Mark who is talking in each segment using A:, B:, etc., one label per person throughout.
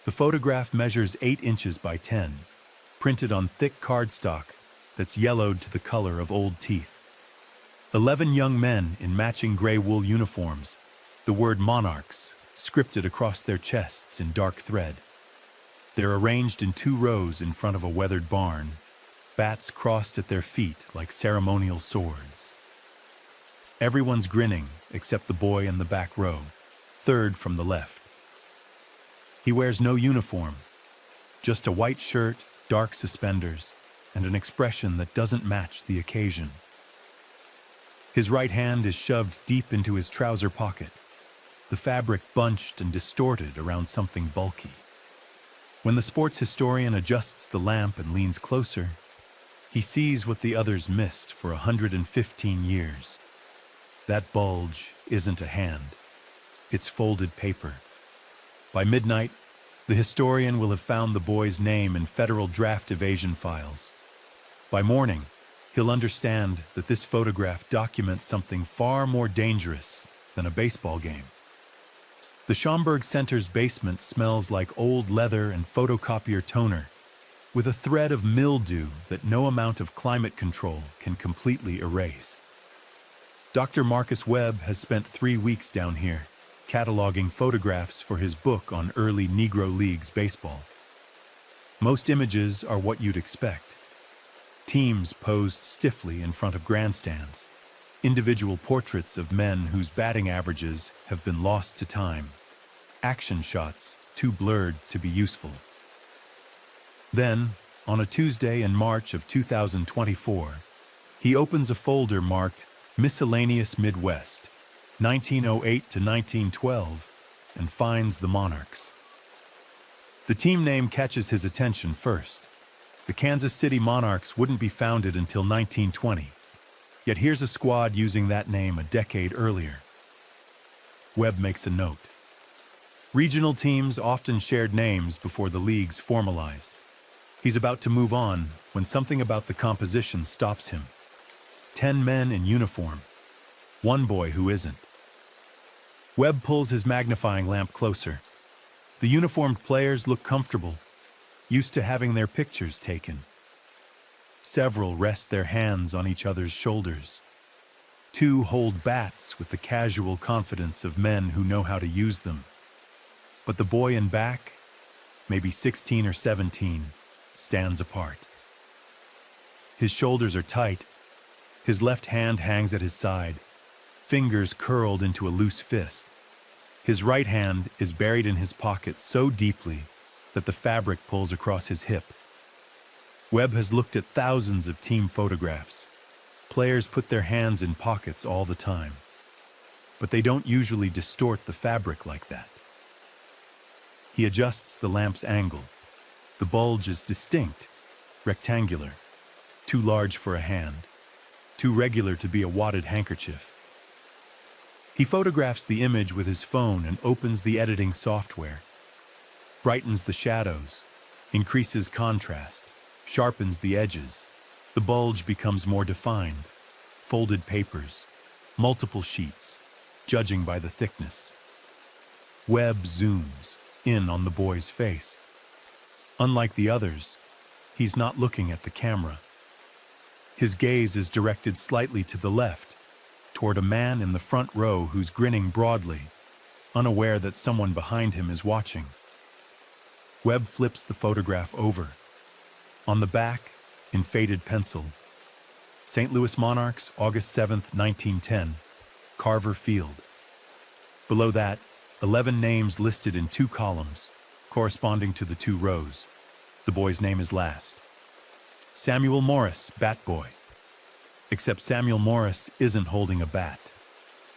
A: The photograph measures 8 inches by 10, printed on thick cardstock that's yellowed to the color of old teeth. 11 young men in matching gray wool uniforms, the word monarchs scripted across their chests in dark thread. They're arranged in 2 rows in front of a weathered barn, bats crossed at their feet like ceremonial swords. Everyone's grinning except the boy in the back row, third from the left. He wears no uniform, just a white shirt, dark suspenders, and an expression that doesn't match the occasion. His right hand is shoved deep into his trouser pocket, the fabric bunched and distorted around something bulky. When the sports historian adjusts the lamp and leans closer, he sees what the others missed for 115 years. That bulge isn't a hand. It's folded paper. By midnight, the historian will have found the boy's name in federal draft evasion files. By morning, he'll understand that this photograph documents something far more dangerous than a baseball game. The Schaumburg Center's basement smells like old leather and photocopier toner, with a thread of mildew that no amount of climate control can completely erase. Dr. Marcus Webb has spent 3 weeks down here, cataloging photographs for his book on early Negro Leagues baseball. Most images are what you'd expect. Teams posed stiffly in front of grandstands, individual portraits of men whose batting averages have been lost to time, action shots too blurred to be useful. Then, on a Tuesday in March of 2024, he opens a folder marked Miscellaneous Midwest, 1908 to 1912, and finds the Monarchs. The team name catches his attention first. The Kansas City Monarchs wouldn't be founded until 1920, yet here's a squad using that name a decade earlier. Webb makes a note. Regional teams often shared names before the leagues formalized. He's about to move on when something about the composition stops him. 10 men in uniform, one boy who isn't. Webb pulls his magnifying lamp closer. The uniformed players look comfortable, used to having their pictures taken. Several rest their hands on each other's shoulders. 2 hold bats with the casual confidence of men who know how to use them. But the boy in back, maybe 16 or 17, stands apart. His shoulders are tight. His left hand hangs at his side, fingers curled into a loose fist. His right hand is buried in his pocket so deeply that the fabric pulls across his hip. Webb has looked at thousands of team photographs. Players put their hands in pockets all the time, but they don't usually distort the fabric like that. He adjusts the lamp's angle. The bulge is distinct, rectangular, too large for a hand, too regular to be a wadded handkerchief. He photographs the image with his phone and opens the editing software. Brightens the shadows, increases contrast, sharpens the edges. The bulge becomes more defined. Folded papers, multiple sheets, judging by the thickness. Webb zooms in on the boy's face. Unlike the others, he's not looking at the camera. His gaze is directed slightly to the left, toward a man in the front row who's grinning broadly, unaware that someone behind him is watching. Webb flips the photograph over. On the back, in faded pencil, St. Louis Monarchs, August 7th, 1910, Carver Field. Below that, 11 names listed in 2 columns, corresponding to the 2 rows. The boy's name is last. Samuel Morris, Bat Boy. Except Samuel Morris isn't holding a bat.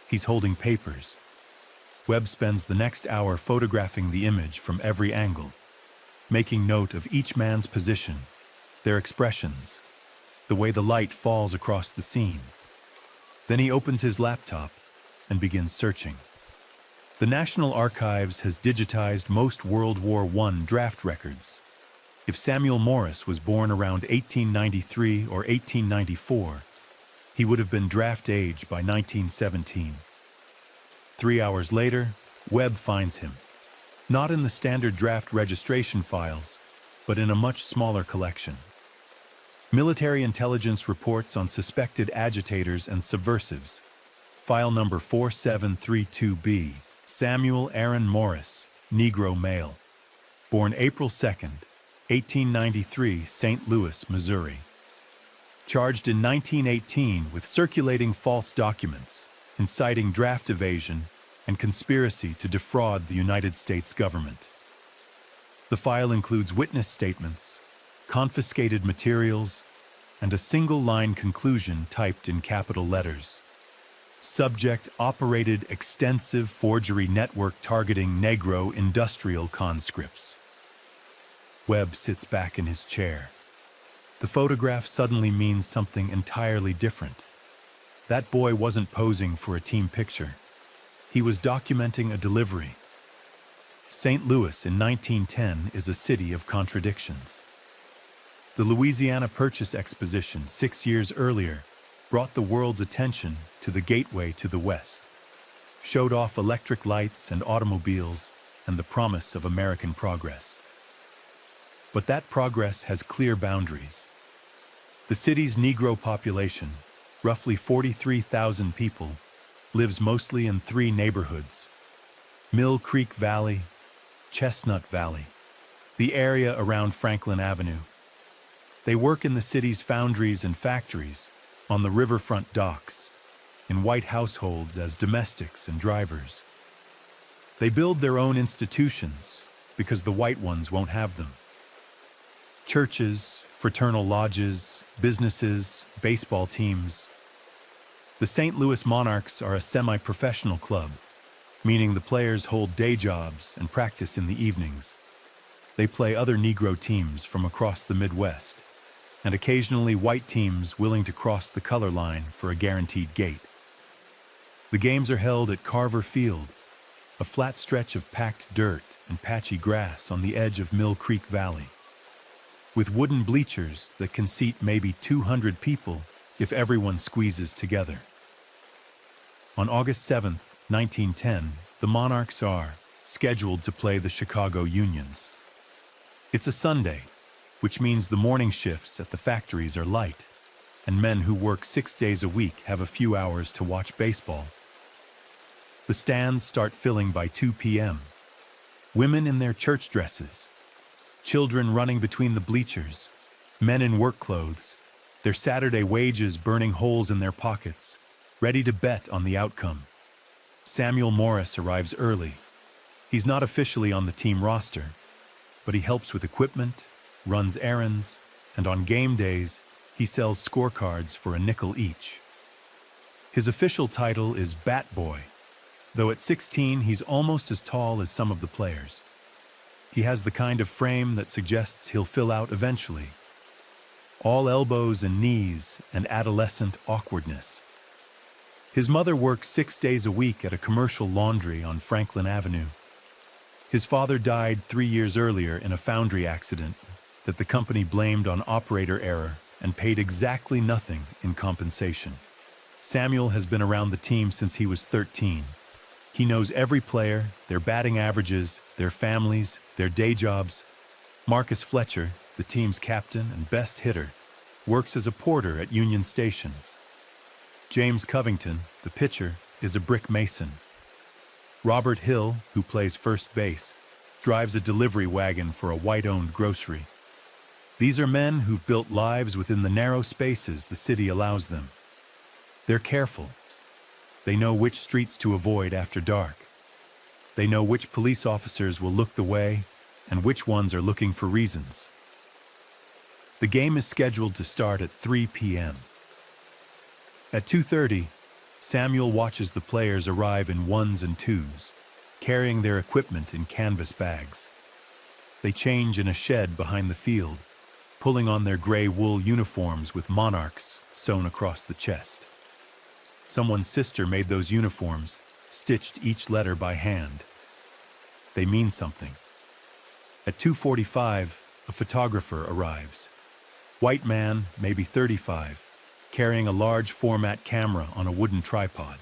A: He's holding papers. Webb spends the next hour photographing the image from every angle, making note of each man's position, their expressions, the way the light falls across the scene. Then he opens his laptop and begins searching. The National Archives has digitized most World War I draft records. If Samuel Morris was born around 1893 or 1894, he would have been draft age by 1917. 3 hours later, Webb finds him. not in the standard draft registration files, but in a much smaller collection. Military intelligence reports on suspected agitators and subversives. File number 4732B, Samuel Aaron Morris, Negro male. Born April 2nd, 1893, St. Louis, Missouri. Charged in 1918 with circulating false documents, inciting draft evasion, and conspiracy to defraud the United States government. The file includes witness statements, confiscated materials, and a single-line conclusion typed in capital letters. Subject operated extensive forgery network targeting Negro industrial conscripts. Webb sits back in his chair. The photograph suddenly means something entirely different. That boy wasn't posing for a team picture. He was documenting a delivery. St. Louis in 1910 is a city of contradictions. The Louisiana Purchase Exposition 6 years earlier brought the world's attention to the gateway to the West, showed off electric lights and automobiles and the promise of American progress. But that progress has clear boundaries. The city's Negro population, roughly 43,000 people, lives mostly in 3 neighborhoods: Mill Creek Valley, Chestnut Valley, the area around Franklin Avenue. They work in the city's foundries and factories, on the riverfront docks, in white households as domestics and drivers. They build their own institutions because the white ones won't have them. Churches, fraternal lodges, businesses, baseball teams. The St. Louis Monarchs are a semi-professional club, meaning the players hold day jobs and practice in the evenings. They play other Negro teams from across the Midwest, and occasionally white teams willing to cross the color line for a guaranteed gate. The games are held at Carver Field, a flat stretch of packed dirt and patchy grass on the edge of Mill Creek Valley, with wooden bleachers that can seat maybe 200 people if everyone squeezes together. On August 7, 1910, the Monarchs are scheduled to play the Chicago Unions. It's a Sunday, which means the morning shifts at the factories are light, and men who work 6 days a week have a few hours to watch baseball. The stands start filling by 2 p.m. Women in their church dresses, children running between the bleachers, men in work clothes, their Saturday wages burning holes in their pockets, ready to bet on the outcome. Samuel Morris arrives early. He's not officially on the team roster, but he helps with equipment, runs errands, and on game days, he sells scorecards for a nickel each. His official title is Bat Boy, though at 16 he's almost as tall as some of the players. He has the kind of frame that suggests he'll fill out eventually. All elbows and knees and adolescent awkwardness. His mother works 6 days a week at a commercial laundry on Franklin Avenue. His father died 3 years earlier in a foundry accident that the company blamed on operator error and paid exactly nothing in compensation. Samuel has been around the team since he was 13. He knows every player, their batting averages, their families, their day jobs. Marcus Fletcher, the team's captain and best hitter, works as a porter at Union Station. James Covington, the pitcher, is a brick mason. Robert Hill, who plays first base, drives a delivery wagon for a white-owned grocery. These are men who've built lives within the narrow spaces the city allows them. They're careful. They know which streets to avoid after dark. They know which police officers will look the way and which ones are looking for reasons. The game is scheduled to start at 3 p.m. At 2:30, Samuel watches the players arrive in ones and twos, carrying their equipment in canvas bags. They change in a shed behind the field, pulling on their gray wool uniforms with monarchs sewn across the chest. Someone's sister made those uniforms, stitched each letter by hand. They mean something. At 2:45, a photographer arrives. White man, maybe 35, carrying a large format camera on a wooden tripod.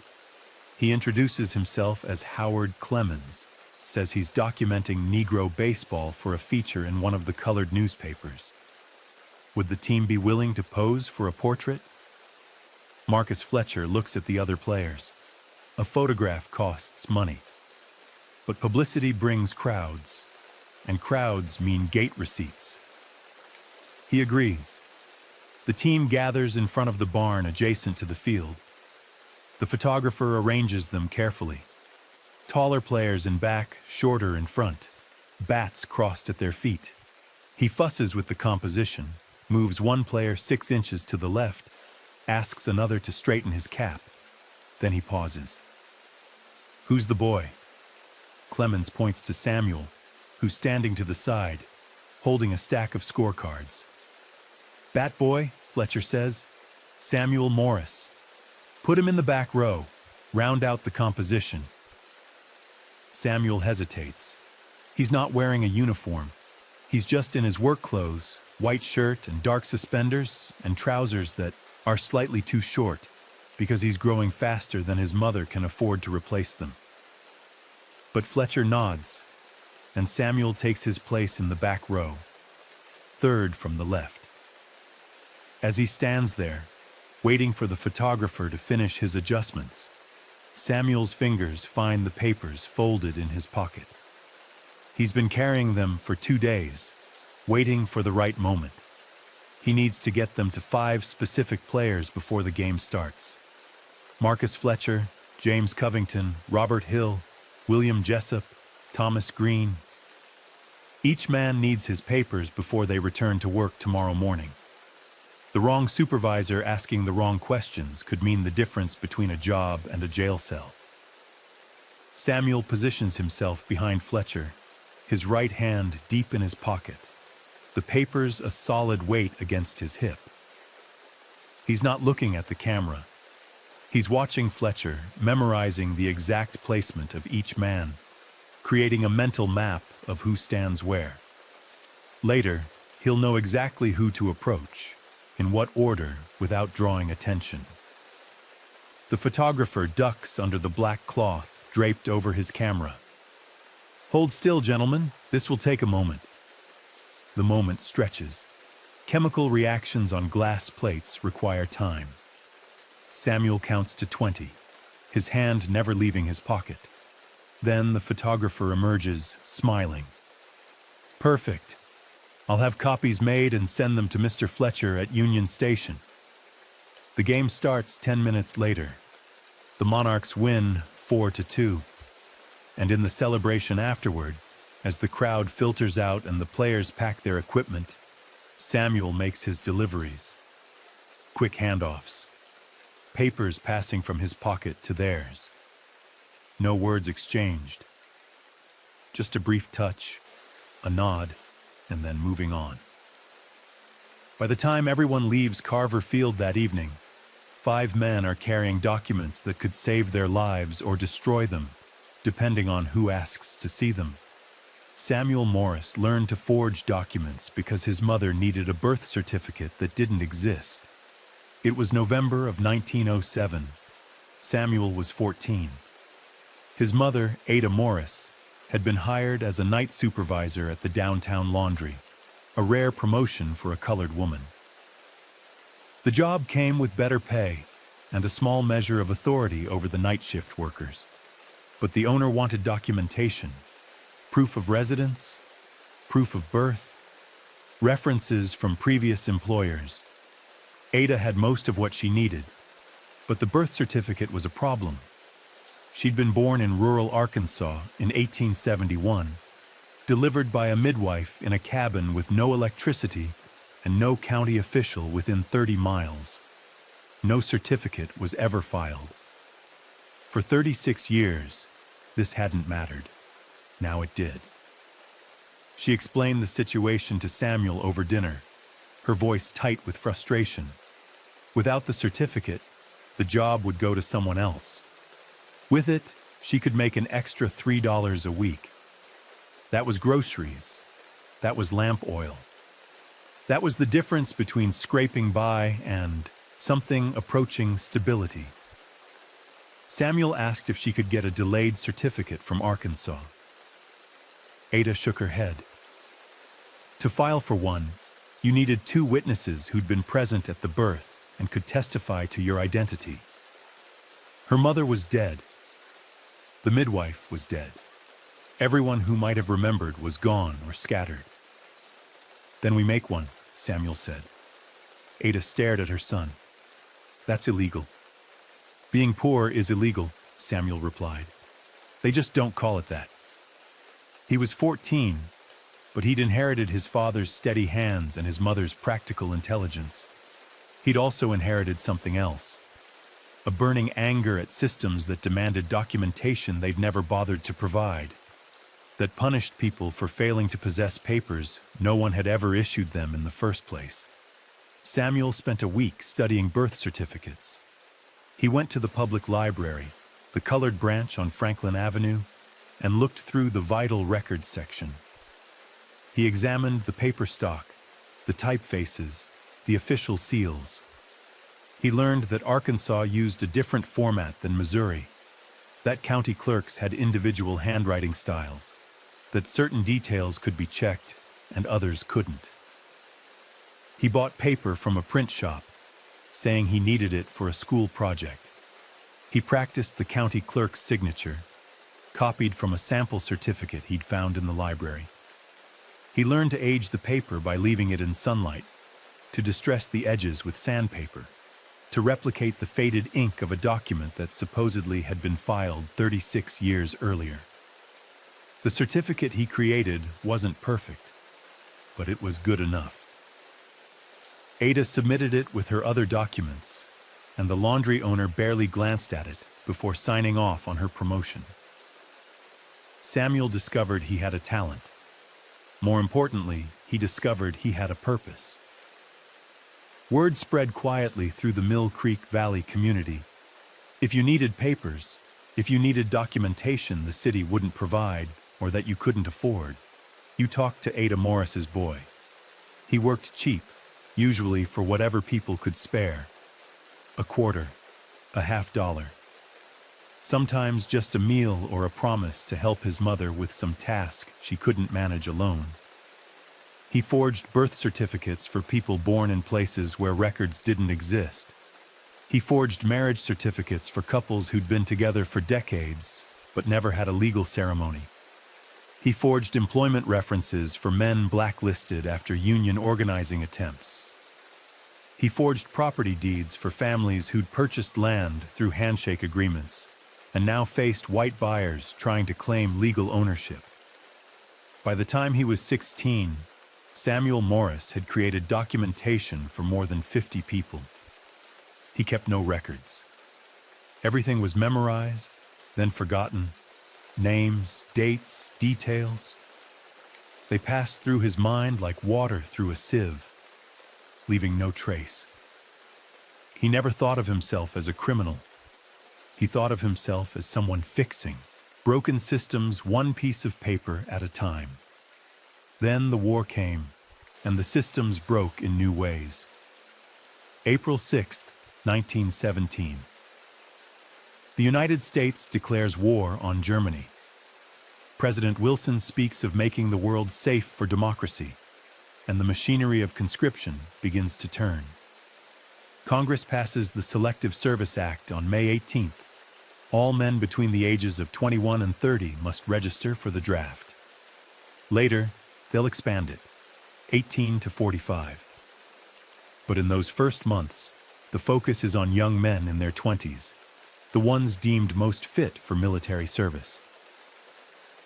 A: He introduces himself as Howard Clemens, says he's documenting Negro baseball for a feature in one of the colored newspapers. Would the team be willing to pose for a portrait? Marcus Fletcher looks at the other players. A photograph costs money. But publicity brings crowds, and crowds mean gate receipts. He agrees. The team gathers in front of the barn adjacent to the field. The photographer arranges them carefully. Taller players in back, shorter in front, bats crossed at their feet. He fusses with the composition, moves one player 6 inches to the left, asks another to straighten his cap. Then he pauses. "Who's the boy?" Clemens points to Samuel, who's standing to the side, holding a stack of scorecards. "Bat boy," Fletcher says. "Samuel Morris. Put him in the back row. Round out the composition." Samuel hesitates. He's not wearing a uniform. He's just in his work clothes, white shirt and dark suspenders and trousers that are slightly too short because he's growing faster than his mother can afford to replace them. But Fletcher nods, and Samuel takes his place in the back row, third from the left. As he stands there, waiting for the photographer to finish his adjustments, Samuel's fingers find the papers folded in his pocket. He's been carrying them for 2 days, waiting for the right moment. He needs to get them to 5 specific players before the game starts. Marcus Fletcher, James Covington, Robert Hill, William Jessup, Thomas Green. Each man needs his papers before they return to work tomorrow morning. The wrong supervisor asking the wrong questions could mean the difference between a job and a jail cell. Samuel positions himself behind Fletcher, his right hand deep in his pocket, the papers a solid weight against his hip. He's not looking at the camera. He's watching Fletcher, memorizing the exact placement of each man, creating a mental map of who stands where. Later, he'll know exactly who to approach, in what order, without drawing attention. The photographer ducks under the black cloth draped over his camera. "Hold still, gentlemen. This will take a moment." The moment stretches. Chemical reactions on glass plates require time. Samuel counts to 20, his hand never leaving his pocket. Then the photographer emerges, smiling. "Perfect. I'll have copies made and send them to Mr. Fletcher at Union Station." The game starts 10 minutes later. The Monarchs win 4-2. And in the celebration afterward, as the crowd filters out and the players pack their equipment, Samuel makes his deliveries. Quick handoffs. Papers passing from his pocket to theirs. No words exchanged. Just a brief touch, a nod, and then moving on. By the time everyone leaves Carver Field that evening, 5 men are carrying documents that could save their lives or destroy them, depending on who asks to see them. Samuel Morris learned to forge documents because his mother needed a birth certificate that didn't exist. It was November of 1907. Samuel was 14. His mother, Ada Morris, had been hired as a night supervisor at the downtown laundry, a rare promotion for a colored woman. The job came with better pay and a small measure of authority over the night shift workers. But the owner wanted documentation, proof of residence, proof of birth, references from previous employers. Ada had most of what she needed, but the birth certificate was a problem. She'd been born in rural Arkansas in 1871, delivered by a midwife in a cabin with no electricity and no county official within 30 miles. No certificate was ever filed. For 36 years, this hadn't mattered. Now it did. She explained the situation to Samuel over dinner, her voice tight with frustration. Without the certificate, the job would go to someone else. With it, she could make an extra $3 a week. That was groceries. That was lamp oil. That was the difference between scraping by and something approaching stability. Samuel asked if she could get a delayed certificate from Arkansas. Ada shook her head. To file for one, you needed 2 witnesses who'd been present at the birth and could testify to your identity. Her mother was dead. The midwife was dead. Everyone who might have remembered was gone or scattered. Then we make one, Samuel said. Ada stared at her son. That's illegal. Being poor is illegal, Samuel replied. They just don't call it that. He was 14, but he'd inherited his father's steady hands and his mother's practical intelligence. He'd also inherited something else. A burning anger at systems that demanded documentation they'd never bothered to provide, that punished people for failing to possess papers no one had ever issued them in the first place. Samuel spent a week studying birth certificates. He went to the public library, the colored branch on Franklin Avenue, and looked through the vital records section. He examined the paper stock, the typefaces, the official seals. He learned that Arkansas used a different format than Missouri, that county clerks had individual handwriting styles, that certain details could be checked and others couldn't. He bought paper from a print shop, saying he needed it for a school project. He practiced the county clerk's signature, copied from a sample certificate he'd found in the library. He learned to age the paper by leaving it in sunlight, to distress the edges with sandpaper, to replicate the faded ink of a document that supposedly had been filed 36 years earlier. The certificate he created wasn't perfect, but it was good enough. Ada submitted it with her other documents, and the laundry owner barely glanced at it before signing off on her promotion. Samuel discovered he had a talent. More importantly, he discovered he had a purpose. Word spread quietly through the Mill Creek Valley community. If you needed papers, if you needed documentation the city wouldn't provide or that you couldn't afford, you talked to Ada Morris's boy. He worked cheap, usually for whatever people could spare. A quarter, a $50. Sometimes just a meal or a promise to help his mother with some task she couldn't manage alone. He forged birth certificates for people born in places where records didn't exist. He forged marriage certificates for couples who'd been together for decades but never had a legal ceremony. He forged employment references for men blacklisted after union organizing attempts. He forged property deeds for families who'd purchased land through handshake agreements and now faced white buyers trying to claim legal ownership. By the time he was 16, Samuel Morris had created documentation for more than 50 people. He kept no records. Everything was memorized, then forgotten. Names, dates, details. They passed through his mind like water through a sieve, leaving no trace. He never thought of himself as a criminal. He thought of himself as someone fixing broken systems one piece of paper at a time. Then the war came, and the systems broke in new ways. April 6, 1917. The United States declares war on Germany. President Wilson speaks of making the world safe for democracy, and the machinery of conscription begins to turn. Congress passes the Selective Service Act on May 18th. All men between the ages of 21 and 30 must register for the draft. Later, they'll expand it, 18 to 45. But in those first months, the focus is on young men in their 20s, the ones deemed most fit for military service.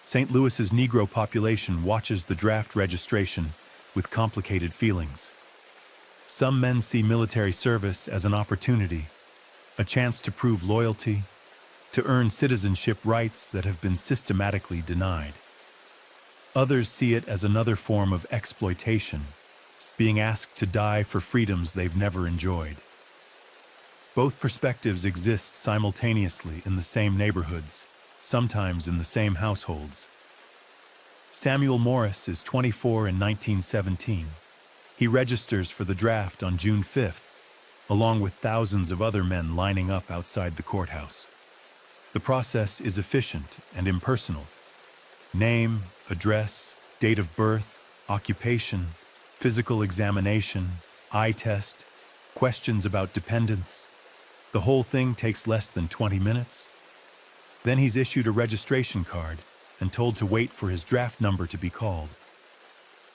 A: St. Louis's Negro population watches the draft registration with complicated feelings. Some men see military service as an opportunity, a chance to prove loyalty, to earn citizenship rights that have been systematically denied. Others see it as another form of exploitation, being asked to die for freedoms they've never enjoyed. Both perspectives exist simultaneously in the same neighborhoods, sometimes in the same households. Samuel Morris is 24 in 1917. He registers for the draft on June 5th, along with thousands of other men lining up outside the courthouse. The process is efficient and impersonal. Name, address, date of birth, occupation, physical examination, eye test, questions about dependents. The whole thing takes less than 20 minutes. Then he's issued a registration card and told to wait for his draft number to be called.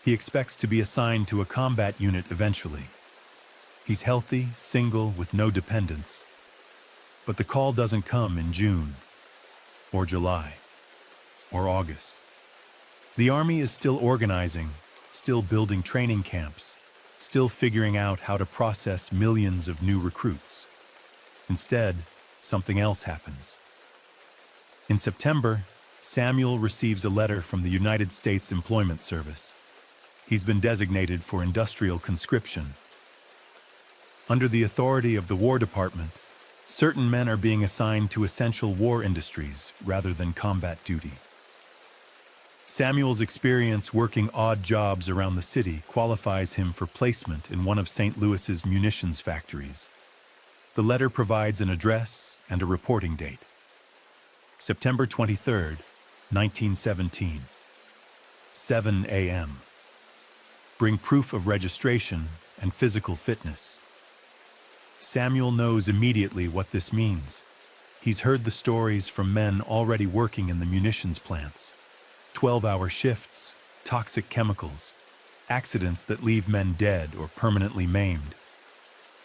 A: He expects to be assigned to a combat unit eventually. He's healthy, single, with no dependents. But the call doesn't come in June, or July, or August. The Army is still organizing, still building training camps, still figuring out how to process millions of new recruits. Instead, something else happens. In September, Samuel receives a letter from the United States Employment Service. He's been designated for industrial conscription. Under the authority of the War Department, certain men are being assigned to essential war industries rather than combat duty. Samuel's experience working odd jobs around the city qualifies him for placement in one of St. Louis's munitions factories. The letter provides an address and a reporting date. September 23, 1917, 7 a.m. Bring proof of registration and physical fitness. Samuel knows immediately what this means. He's heard the stories from men already working in the munitions plants. 12-hour shifts, toxic chemicals, accidents that leave men dead or permanently maimed.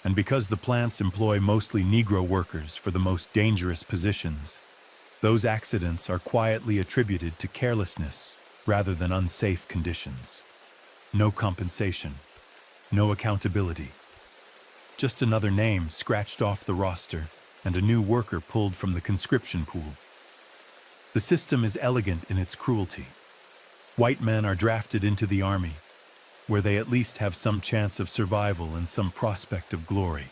A: And because the plants employ mostly Negro workers for the most dangerous positions, those accidents are quietly attributed to carelessness rather than unsafe conditions. No compensation, no accountability. Just another name scratched off the roster and a new worker pulled from the conscription pool. The system is elegant in its cruelty. White men are drafted into the army, where they at least have some chance of survival and some prospect of glory.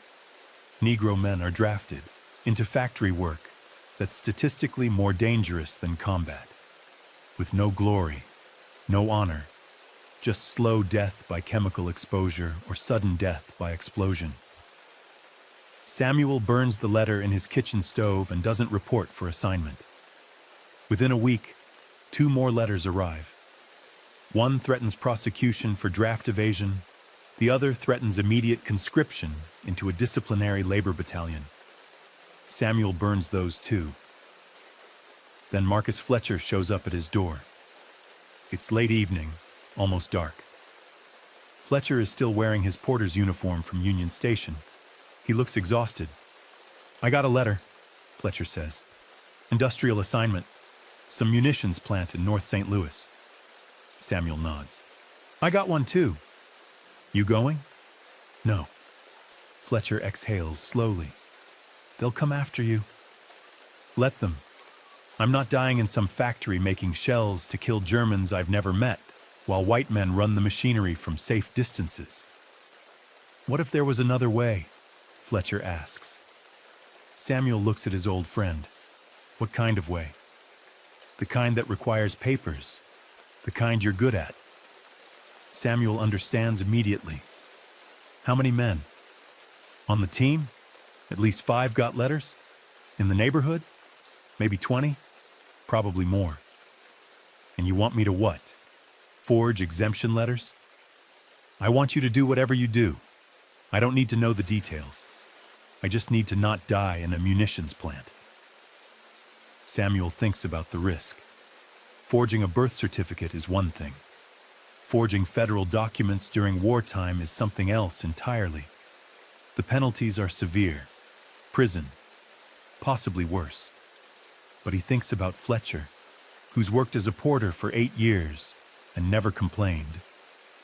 A: Negro men are drafted into factory work that's statistically more dangerous than combat, with no glory, no honor, just slow death by chemical exposure or sudden death by explosion. Samuel burns the letter in his kitchen stove and doesn't report for assignment. Within a week, 2 more letters arrive. One threatens prosecution for draft evasion. The other threatens immediate conscription into a disciplinary labor battalion. Samuel burns those too. Then Marcus Fletcher shows up at his door. It's late evening, almost dark. Fletcher is still wearing his porter's uniform from Union Station. He looks exhausted. "I got a letter," Fletcher says. "Industrial assignment. Some munitions plant in North St. Louis." Samuel nods. "I got one too." "You going?" "No." Fletcher exhales slowly. "They'll come after you." "Let them. I'm not dying in some factory making shells to kill Germans I've never met, while white men run the machinery from safe distances." "What if there was another way?" Fletcher asks. Samuel looks at his old friend. "What kind of way?" "The kind that requires papers. The kind you're good at." Samuel understands immediately. "How many men?" "On the team? At least 5 got letters? In the neighborhood? Maybe 20? Probably more." "And you want me to what? Forge exemption letters?" "I want you to do whatever you do. I don't need to know the details. I just need to not die in a munitions plant." Samuel thinks about the risk. Forging a birth certificate is one thing. Forging federal documents during wartime is something else entirely. The penalties are severe. Prison. Possibly worse. But he thinks about Fletcher, who's worked as a porter for 8 years and never complained,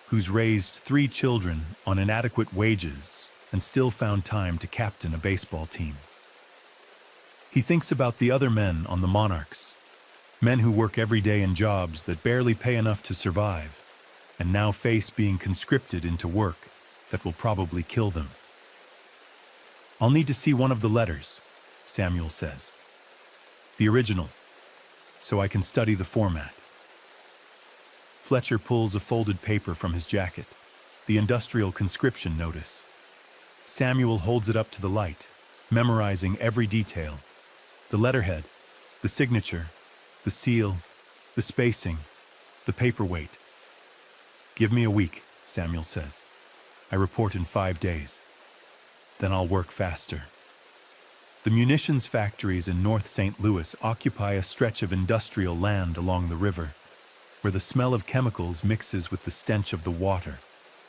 A: who's raised 3 children on inadequate wages and still found time to captain a baseball team. He thinks about the other men on the Monarchs, men who work every day in jobs that barely pay enough to survive, and now face being conscripted into work that will probably kill them. "I'll need to see one of the letters," Samuel says. "The original, so I can study the format." Fletcher pulls a folded paper from his jacket, the industrial conscription notice. Samuel holds it up to the light, memorizing every detail. The letterhead, the signature, the seal, The spacing, the paperweight. "Give me a week," Samuel says. "I report in 5 days. Then I'll work faster." The munitions factories in North St. Louis occupy a stretch of industrial land along the river, where the smell of chemicals mixes with the stench of the water,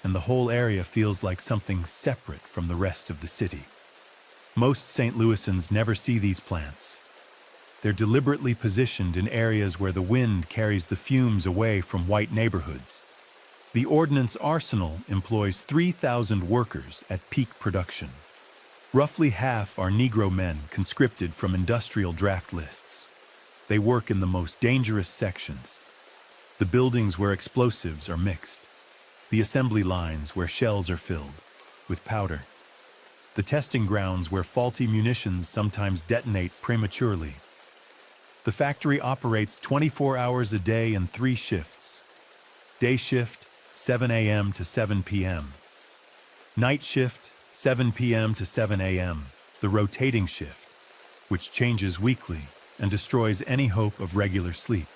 A: and the whole area feels like something separate from the rest of the city. Most St. Louisans never see these plants. They're deliberately positioned in areas where the wind carries the fumes away from white neighborhoods. The ordnance arsenal employs 3,000 workers at peak production. Roughly half are Negro men conscripted from industrial draft lists. They work in the most dangerous sections, the buildings where explosives are mixed, the assembly lines where shells are filled with powder, the testing grounds where faulty munitions sometimes detonate prematurely. The factory operates 24 hours a day in 3 shifts. Day shift, 7 a.m. to 7 p.m. Night shift, 7 p.m. to 7 a.m., the rotating shift, which changes weekly and destroys any hope of regular sleep.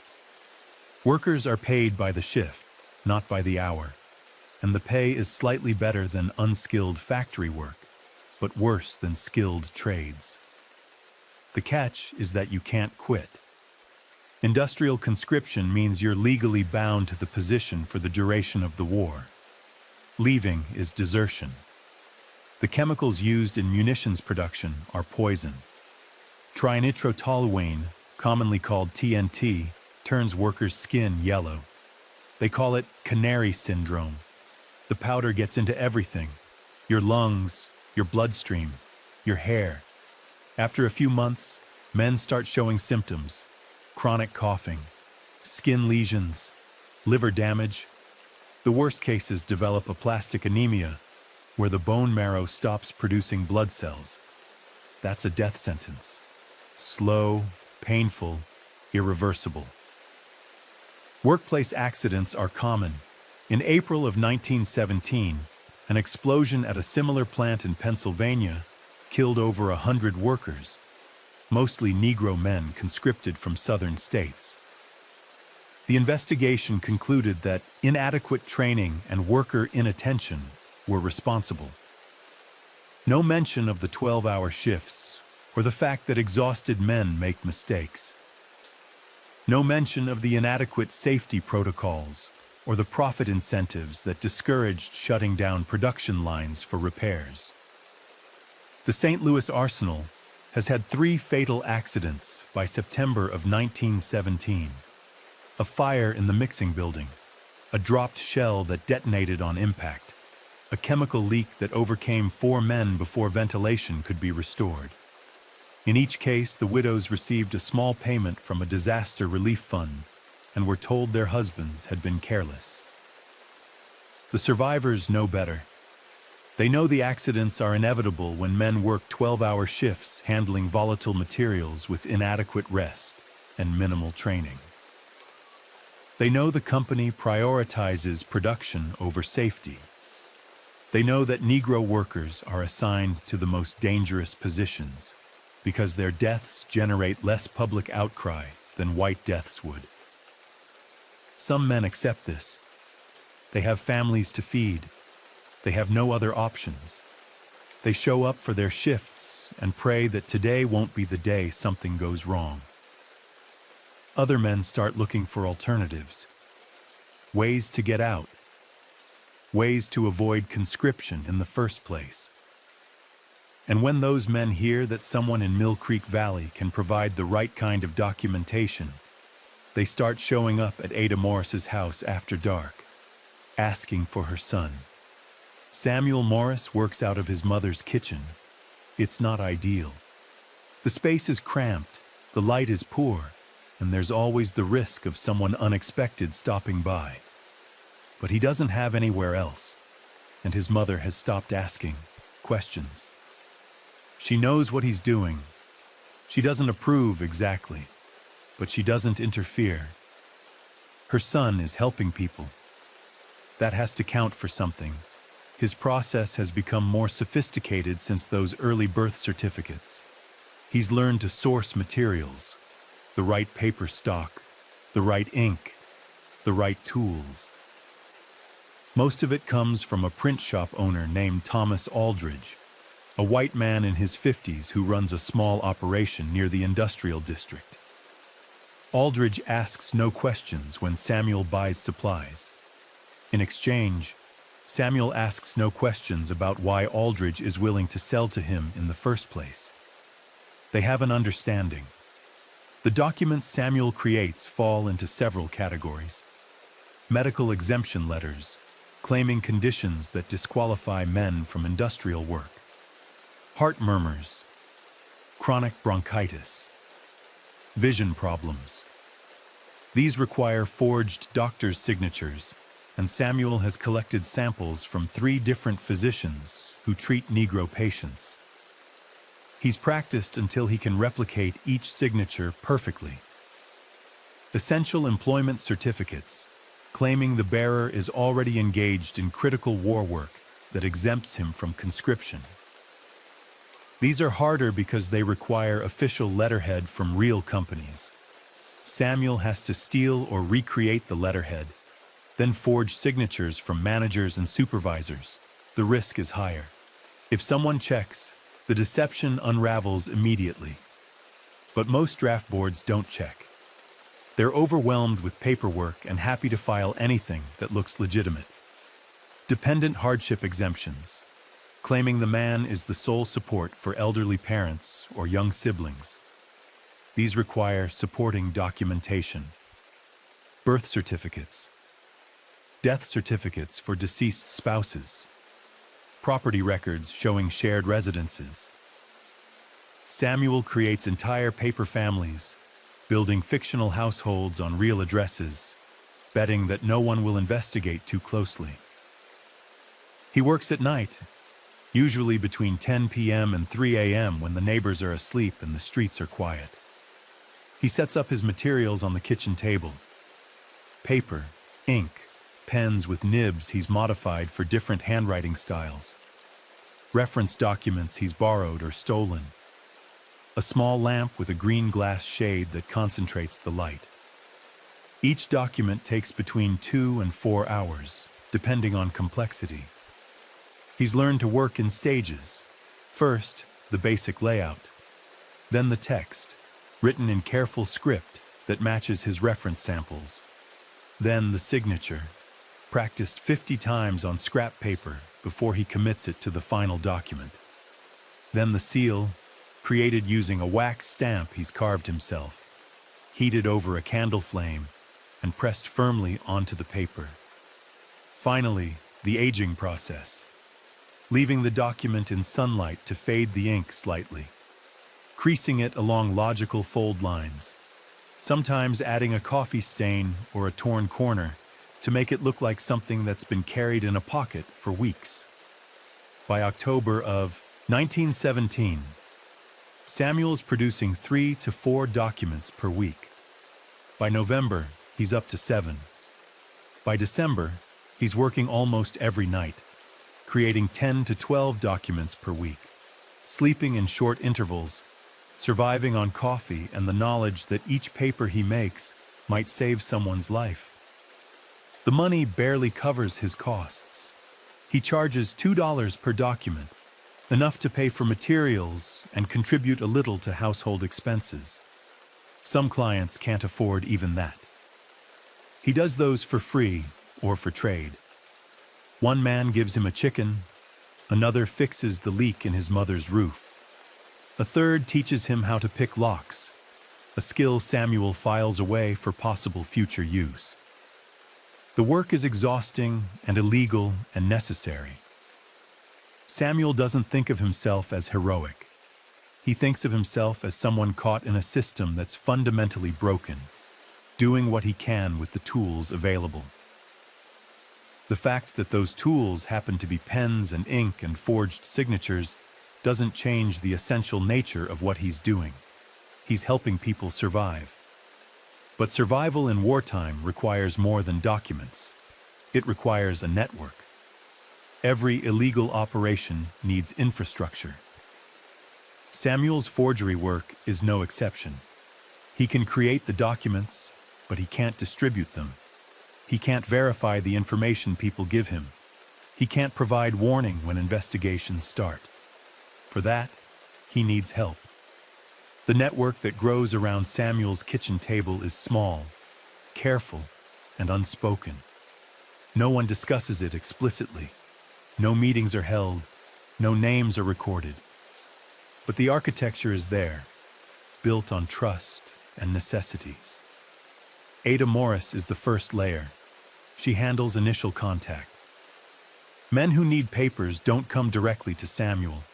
A: Workers are paid by the shift, not by the hour, and the pay is slightly better than unskilled factory work, but worse than skilled trades. The catch is that you can't quit. Industrial conscription means you're legally bound to the position for the duration of the war. Leaving is desertion. The chemicals used in munitions production are poison. Trinitrotoluene, commonly called TNT, turns workers' skin yellow. They call it canary syndrome. The powder gets into everything: your lungs, your bloodstream, your hair. After a few months, men start showing symptoms: chronic coughing, skin lesions, liver damage. The worst cases develop aplastic anemia, where the bone marrow stops producing blood cells. That's a death sentence. Slow, painful, irreversible. Workplace accidents are common. In April of 1917, an explosion at a similar plant in Pennsylvania killed over 100 workers, mostly Negro men conscripted from southern states. The investigation concluded that inadequate training and worker inattention were responsible. No mention of the 12-hour shifts or the fact that exhausted men make mistakes. No mention of the inadequate safety protocols or the profit incentives that discouraged shutting down production lines for repairs. The St. Louis Arsenal has had 3 fatal accidents by September of 1917. A fire in the mixing building, a dropped shell that detonated on impact, a chemical leak that overcame 4 men before ventilation could be restored. In each case, the widows received a small payment from a disaster relief fund and were told their husbands had been careless. The survivors know better. They know the accidents are inevitable when men work 12-hour shifts handling volatile materials with inadequate rest and minimal training. They know the company prioritizes production over safety. They know that Negro workers are assigned to the most dangerous positions because their deaths generate less public outcry than white deaths would. Some men accept this. They have families to feed. They have no other options. They show up for their shifts and pray that today won't be the day something goes wrong. Other men start looking for alternatives, ways to get out, ways to avoid conscription in the first place. And when those men hear that someone in Mill Creek Valley can provide the right kind of documentation, they start showing up at Ada Morris's house after dark, asking for her son. Samuel Morris works out of his mother's kitchen. It's not ideal. The space is cramped, the light is poor, and there's always the risk of someone unexpected stopping by. But he doesn't have anywhere else, and his mother has stopped asking questions. She knows what he's doing. She doesn't approve exactly, but she doesn't interfere. Her son is helping people. That has to count for something. His process has become more sophisticated since those early birth certificates. He's learned to source materials, the right paper stock, the the right ink, the right tools. Most of it comes from a print shop owner named Thomas Aldridge, a white man in his 50s who runs a small operation near the industrial district. Aldridge asks no questions when Samuel buys supplies. In exchange, Samuel asks no questions about why Aldridge is willing to sell to him in the first place. They have an understanding. The documents Samuel creates fall into several categories. Medical exemption letters, claiming conditions that disqualify men from industrial work. Heart murmurs, chronic bronchitis, vision problems. These require forged doctor's signatures, and Samuel has collected samples from 3 different physicians who treat Negro patients. He's practiced until he can replicate each signature perfectly. Essential employment certificates, claiming the bearer is already engaged in critical war work that exempts him from conscription. These are harder because they require official letterhead from real companies. Samuel has to steal or recreate the letterhead, then forge signatures from managers and supervisors. The risk is higher. If someone checks, the deception unravels immediately. But most draft boards don't check. They're overwhelmed with paperwork and happy to file anything that looks legitimate. Dependent hardship exemptions, claiming the man is the sole support for elderly parents or young siblings. These require supporting documentation. Birth certificates, death certificates for deceased spouses, property records showing shared residences. Samuel creates entire paper families, building fictional households on real addresses, betting that no one will investigate too closely. He works at night, usually between 10 p.m. and 3 a.m. when the neighbors are asleep and the streets are quiet. He sets up his materials on the kitchen table. Paper, ink, pens with nibs he's modified for different handwriting styles. Reference documents he's borrowed or stolen. A small lamp with a green glass shade that concentrates the light. Each document takes between 2 and 4 hours, depending on complexity. He's learned to work in stages. First, the basic layout. Then the text, written in careful script that matches his reference samples. Then the signature, practiced 50 times on scrap paper before he commits it to the final document. Then the seal, created using a wax stamp he's carved himself, heated over a candle flame and pressed firmly onto the paper. Finally, the aging process, leaving the document in sunlight to fade the ink slightly, creasing it along logical fold lines, sometimes adding a coffee stain or a torn corner to make it look like something that's been carried in a pocket for weeks. By October of 1917, Samuel's producing 3 to 4 documents per week. By November, he's up to 7. By December, he's working almost every night, creating 10 to 12 documents per week, sleeping in short intervals, surviving on coffee and the knowledge that each paper he makes might save someone's life. The money barely covers his costs. He charges $2 per document, enough to pay for materials and contribute a little to household expenses. Some clients can't afford even that. He does those for free or for trade. One man gives him a chicken, another fixes the leak in his mother's roof. A third teaches him how to pick locks, a skill Samuel files away for possible future use. The work is exhausting and illegal and necessary. Samuel doesn't think of himself as heroic. He thinks of himself as someone caught in a system that's fundamentally broken, doing what he can with the tools available. The fact that those tools happen to be pens and ink and forged signatures doesn't change the essential nature of what he's doing. He's helping people survive. But survival in wartime requires more than documents. It requires a network. Every illegal operation needs infrastructure. Samuel's forgery work is no exception. He can create the documents, but he can't distribute them. He can't verify the information people give him. He can't provide warning when investigations start. For that, he needs help. The network that grows around Samuel's kitchen table is small, careful, and unspoken. No one discusses it explicitly. No meetings are held. No names are recorded. But the architecture is there, built on trust and necessity. Ada Morris is the first layer. She handles initial contact. Men who need papers don't come directly to Samuel.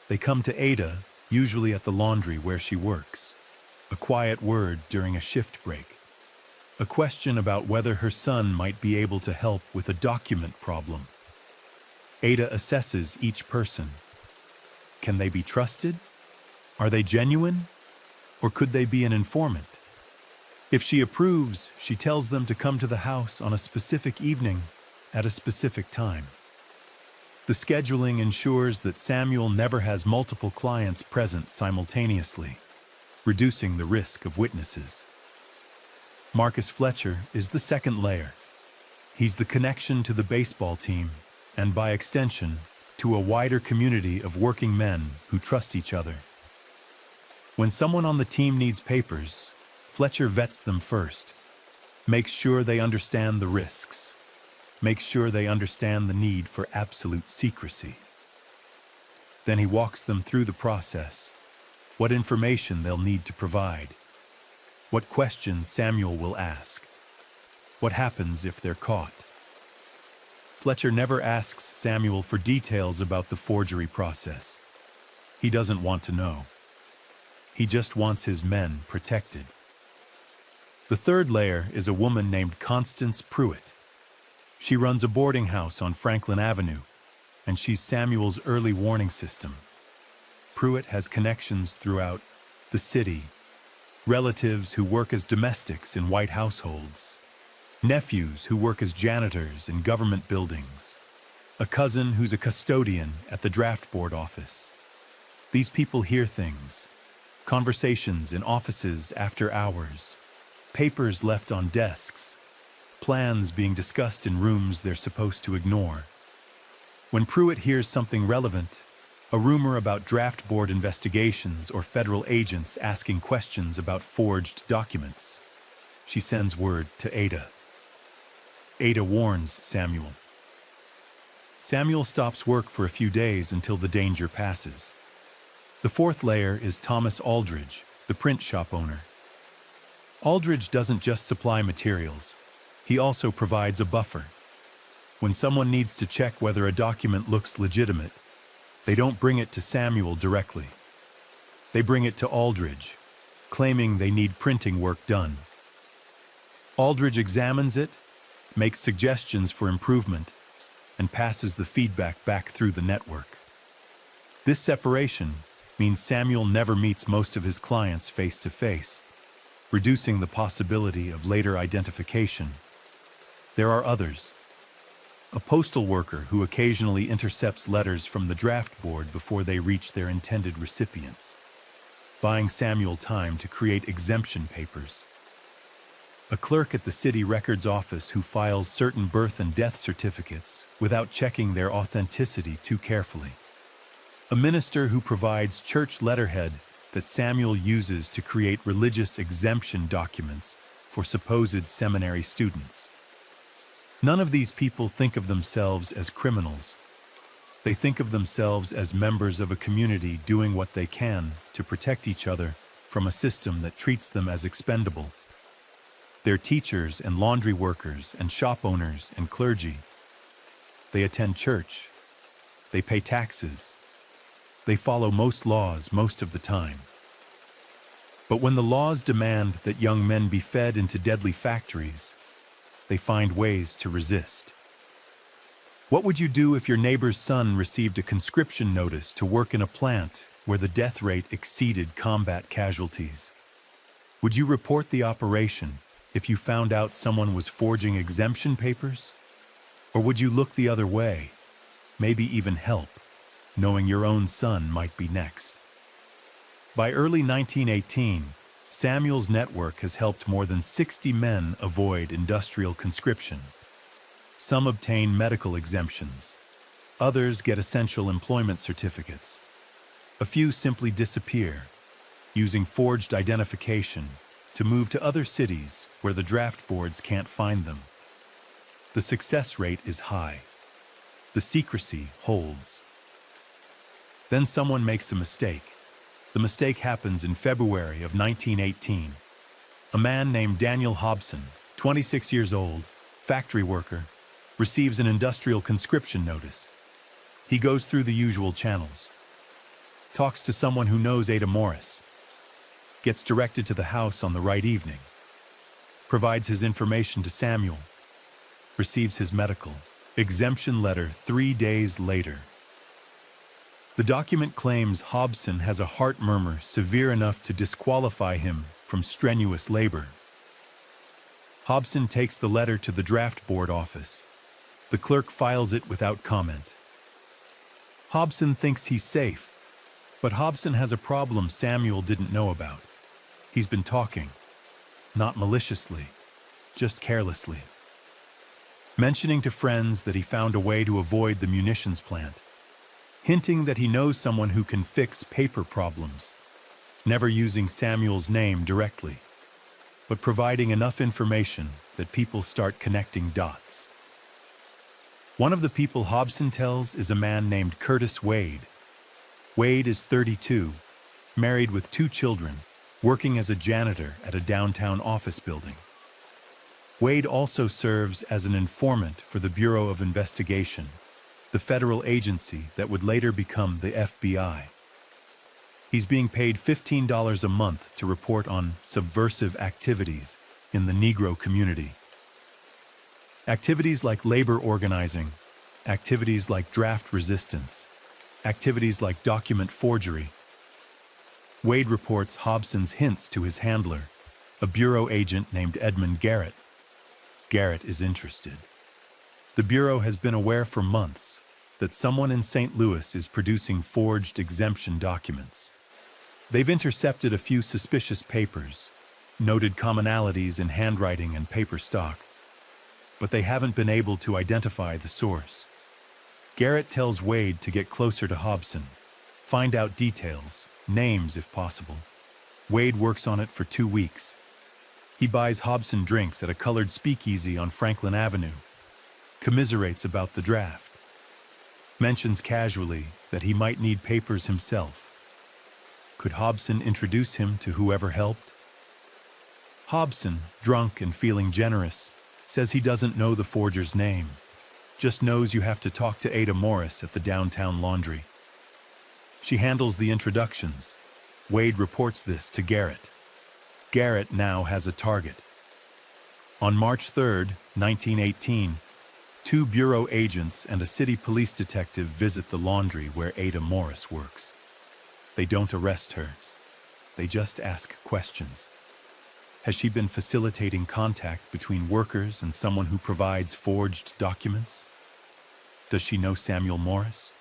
A: They come to Ada, usually at the laundry where she works. A quiet word during a shift break. A question about whether her son might be able to help with a document problem. Ada assesses each person. Can they be trusted? Are they genuine? Or could they be an informant? If she approves, she tells them to come to the house on a specific evening at a specific time. The scheduling ensures that Samuel never has multiple clients present simultaneously, reducing the risk of witnesses. Marcus Fletcher is the second layer. He's the connection to the baseball team, and by extension, to a wider community of working men who trust each other. When someone on the team needs papers, Fletcher vets them first, makes sure they understand the risks, makes sure they understand the need for absolute secrecy. Then he walks them through the process, what information they'll need to provide, what questions Samuel will ask, what happens if they're caught. Fletcher never asks Samuel for details about the forgery process. He doesn't want to know. He just wants his men protected. The third layer is a woman named Constance Pruitt. She runs a boarding house on Franklin Avenue, and she's Samuel's early warning system. Pruitt has connections throughout the city, relatives who work as domestics in white households, nephews who work as janitors in government buildings, a cousin who's a custodian at the draft board office. These people hear things, conversations in offices after hours, papers left on desks, plans being discussed in rooms they're supposed to ignore. When Pruitt hears something relevant, a rumor about draft board investigations or federal agents asking questions about forged documents, she sends word to Ada. Ada warns Samuel. Samuel stops work for a few days until the danger passes. The fourth layer is Thomas Aldridge, the print shop owner. Aldridge doesn't just supply materials. He also provides a buffer. When someone needs to check whether a document looks legitimate, they don't bring it to Samuel directly. They bring it to Aldridge, claiming they need printing work done. Aldridge examines it, makes suggestions for improvement, and passes the feedback back through the network. This separation means Samuel never meets most of his clients face to face, reducing the possibility of later identification. There are others. A postal worker who occasionally intercepts letters from the draft board before they reach their intended recipients, buying Samuel time to create exemption papers. A clerk at the city records office who files certain birth and death certificates without checking their authenticity too carefully. A minister who provides church letterhead that Samuel uses to create religious exemption documents for supposed seminary students. None of these people think of themselves as criminals. They think of themselves as members of a community doing what they can to protect each other from a system that treats them as expendable. They're teachers and laundry workers and shop owners and clergy. They attend church. They pay taxes. They follow most laws most of the time. But when the laws demand that young men be fed into deadly factories, they find ways to resist. What would you do if your neighbor's son received a conscription notice to work in a plant where the death rate exceeded combat casualties? Would you report the operation if you found out someone was forging exemption papers? Or would you look the other way, maybe even help, knowing your own son might be next? By early 1918, Samuel's network has helped more than 60 men avoid industrial conscription. Some obtain medical exemptions. Others get essential employment certificates. A few simply disappear, using forged identification to move to other cities where the draft boards can't find them. The success rate is high. The secrecy holds. Then someone makes a mistake. The mistake happens in February of 1918. A man named Daniel Hobson, 26 years old, factory worker, receives an industrial conscription notice. He goes through the usual channels, talks to someone who knows Ada Morris, gets directed to the house on the right evening, provides his information to Samuel, receives his medical exemption letter 3 days later. The document claims Hobson has a heart murmur severe enough to disqualify him from strenuous labor. Hobson takes the letter to the draft board office. The clerk files it without comment. Hobson thinks he's safe, but Hobson has a problem Samuel didn't know about. He's been talking, not maliciously, just carelessly, mentioning to friends that he found a way to avoid the munitions plant, hinting that he knows someone who can fix paper problems, never using Samuel's name directly, but providing enough information that people start connecting dots. One of the people Hobson tells is a man named Curtis Wade. Wade is 32, married with 2 children, working as a janitor at a downtown office building. Wade also serves as an informant for the Bureau of Investigation, the federal agency that would later become the FBI. He's being paid $15 a month to report on subversive activities in the Negro community. Activities like labor organizing, activities like draft resistance, activities like document forgery. Wade reports Hobson's hints to his handler, a bureau agent named Edmund Garrett. Garrett is interested. The Bureau has been aware for months that someone in St. Louis is producing forged exemption documents. They've intercepted a few suspicious papers, noted commonalities in handwriting and paper stock, but they haven't been able to identify the source. Garrett tells Wade to get closer to Hobson, find out details, names if possible. Wade works on it for 2 weeks. He buys Hobson drinks at a colored speakeasy on Franklin Avenue, commiserates about the draft, mentions casually that he might need papers himself. Could Hobson introduce him to whoever helped? Hobson, drunk and feeling generous, says he doesn't know the forger's name, just knows you have to talk to Ada Morris at the downtown laundry. She handles the introductions. Wade reports this to Garrett. Garrett now has a target. On March 3, 1918, 2 bureau agents and a city police detective visit the laundry where Ada Morris works. They don't arrest her. They just ask questions. Has she been facilitating contact between workers and someone who provides forged documents? Does she know Samuel Morris?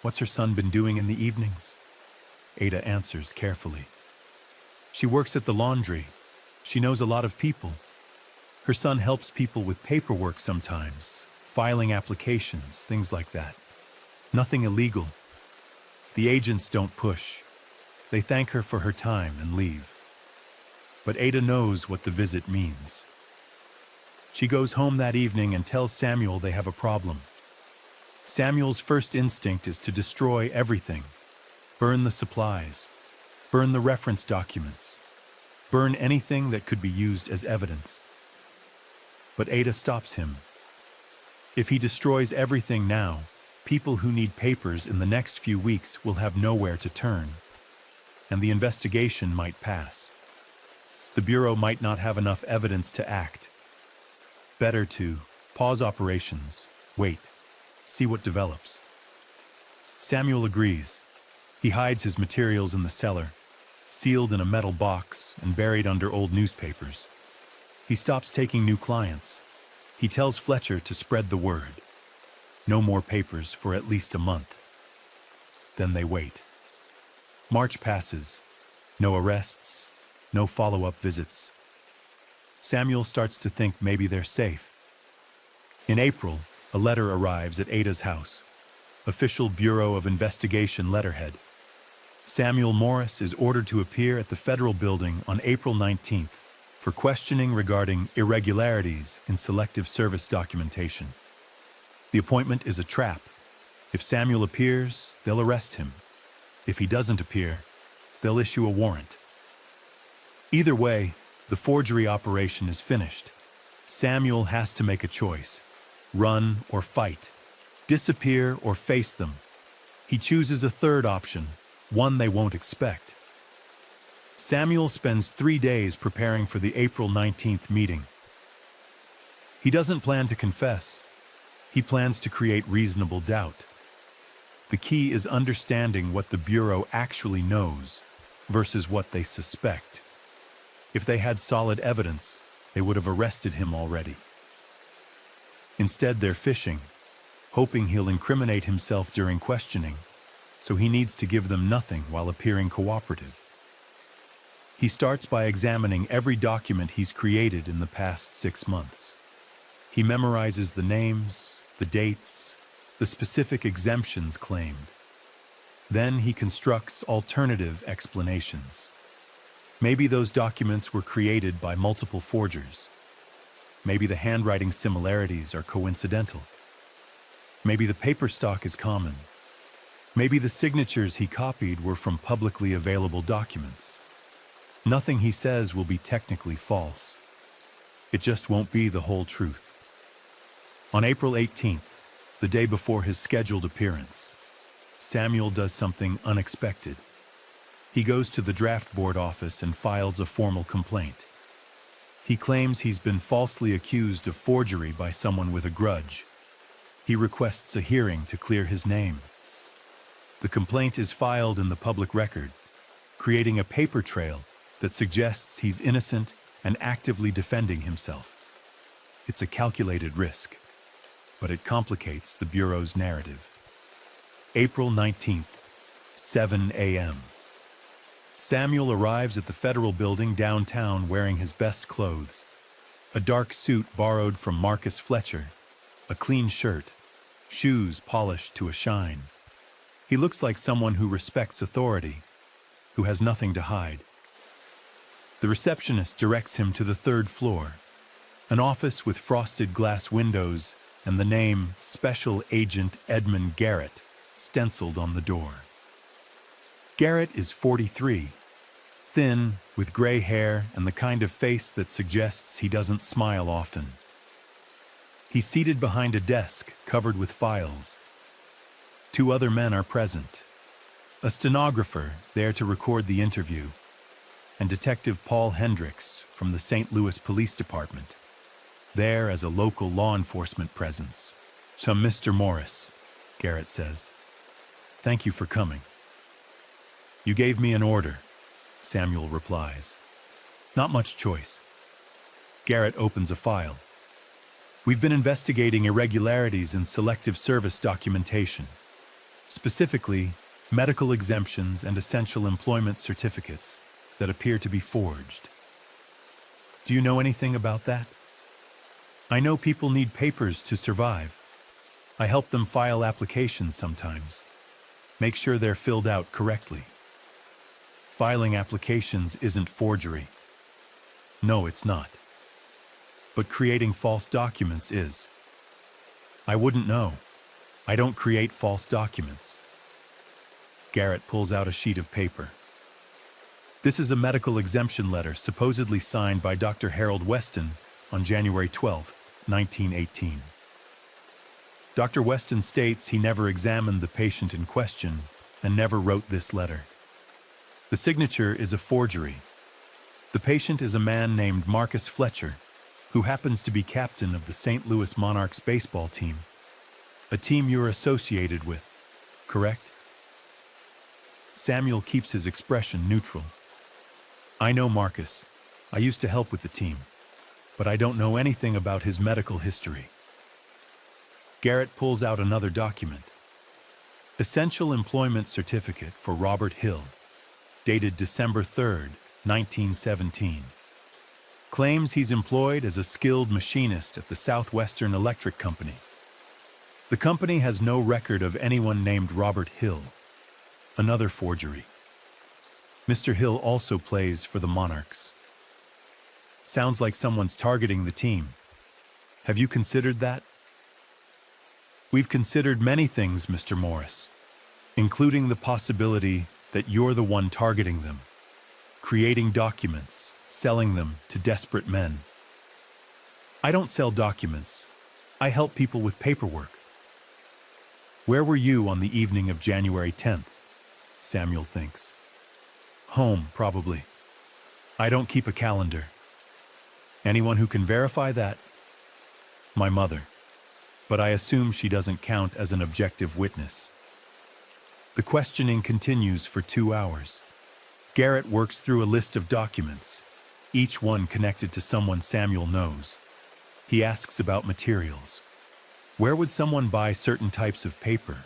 A: What's her son been doing in the evenings? Ada answers carefully. She works at the laundry. She knows a lot of people. Her son helps people with paperwork sometimes, filing applications, things like that. Nothing illegal. The agents don't push. They thank her for her time and leave. But Ada knows what the visit means. She goes home that evening and tells Samuel they have a problem. Samuel's first instinct is to destroy everything. Burn the supplies. Burn the reference documents. Burn anything that could be used as evidence. But Ada stops him. If he destroys everything now, people who need papers in the next few weeks will have nowhere to turn, and the investigation might pass. The Bureau might not have enough evidence to act. Better to pause operations, wait, see what develops. Samuel agrees. He hides his materials in the cellar, sealed in a metal box and buried under old newspapers. He stops taking new clients. He tells Fletcher to spread the word. No more papers for at least a month. Then they wait. March passes. No arrests, No follow-up visits. Samuel starts to think maybe they're safe. In April, a letter arrives at Ada's house. Official Bureau of Investigation letterhead. Samuel Morris is ordered to appear at the federal building on April 19th for questioning regarding irregularities in selective service documentation. The appointment is a trap. If Samuel appears, they'll arrest him. If he doesn't appear, they'll issue a warrant. Either way, the forgery operation is finished. Samuel has to make a choice: run or fight, disappear or face them. He chooses a third option, one they won't expect. Samuel spends 3 days preparing for the April 19th meeting. He doesn't plan to confess. He plans to create reasonable doubt. The key is understanding what the Bureau actually knows versus what they suspect. If they had solid evidence, they would have arrested him already. Instead, they're fishing, hoping he'll incriminate himself during questioning, so he needs to give them nothing while appearing cooperative. He starts by examining every document he's created in the past 6 months. He memorizes the names, the dates, the specific exemptions claimed. Then he constructs alternative explanations. Maybe those documents were created by multiple forgers. Maybe the handwriting similarities are coincidental. Maybe the paper stock is common. Maybe the signatures he copied were from publicly available documents. Nothing he says will be technically false. It just won't be the whole truth. On April 18th, the day before his scheduled appearance, Samuel does something unexpected. He goes to the draft board office and files a formal complaint. He claims he's been falsely accused of forgery by someone with a grudge. He requests a hearing to clear his name. The complaint is filed in the public record, creating a paper trail that suggests he's innocent and actively defending himself. It's a calculated risk, but it complicates the Bureau's narrative. April 19th, 7 a.m. Samuel arrives at the federal building downtown wearing his best clothes. A dark suit borrowed from Marcus Fletcher, a clean shirt, shoes polished to a shine. He looks like someone who respects authority, who has nothing to hide. The receptionist directs him to the 3rd floor, an office with frosted glass windows and the name Special Agent Edmund Garrett stenciled on the door. Garrett is 43, thin, with gray hair and the kind of face that suggests he doesn't smile often. He's seated behind a desk covered with files. 2 other men are present: a stenographer there to record the interview, and Detective Paul Hendricks from the St. Louis Police Department, there as a local law enforcement presence. "So, Mr. Morris," Garrett says, "thank you for coming." "You gave me an order," Samuel replies. "Not much choice." Garrett opens a file. "We've been investigating irregularities in selective service documentation, specifically medical exemptions and essential employment certificates that appear to be forged. Do you know anything about that? I know people need papers to survive. I help them file applications sometimes. Make sure they're filled out correctly. Filing applications isn't forgery. No, it's not. But creating false documents is. I wouldn't know. I don't create false documents." Garrett pulls out a sheet of paper. This is a medical exemption letter supposedly signed by Dr. Harold Weston on January 12, 1918. Dr. Weston states he never examined the patient in question and never wrote this letter. The signature is a forgery. The patient is a man named Marcus Fletcher, who happens to be captain of the St. Louis Monarchs baseball team, a team you're associated with, correct? Samuel keeps his expression neutral. "I know Marcus. I used to help with the team, but I don't know anything about his medical history." Garrett pulls out another document. Essential Employment Certificate for Robert Hill, dated December 3, 1917. Claims he's employed as a skilled machinist at the Southwestern Electric Company. The company has no record of anyone named Robert Hill. Another forgery. Mr. Hill also plays for the Monarchs. Sounds like someone's targeting the team. Have you considered that? We've considered many things, Mr. Morris, including the possibility that you're the one targeting them, creating documents, selling them to desperate men. I don't sell documents. I help people with paperwork. Where were you on the evening of January 10th? Samuel thinks. Home, probably. I don't keep a calendar. Anyone who can verify that? My mother. But I assume she doesn't count as an objective witness. The questioning continues for 2 hours. Garrett works through a list of documents, each one connected to someone Samuel knows. He asks about materials. Where would someone buy certain types of paper?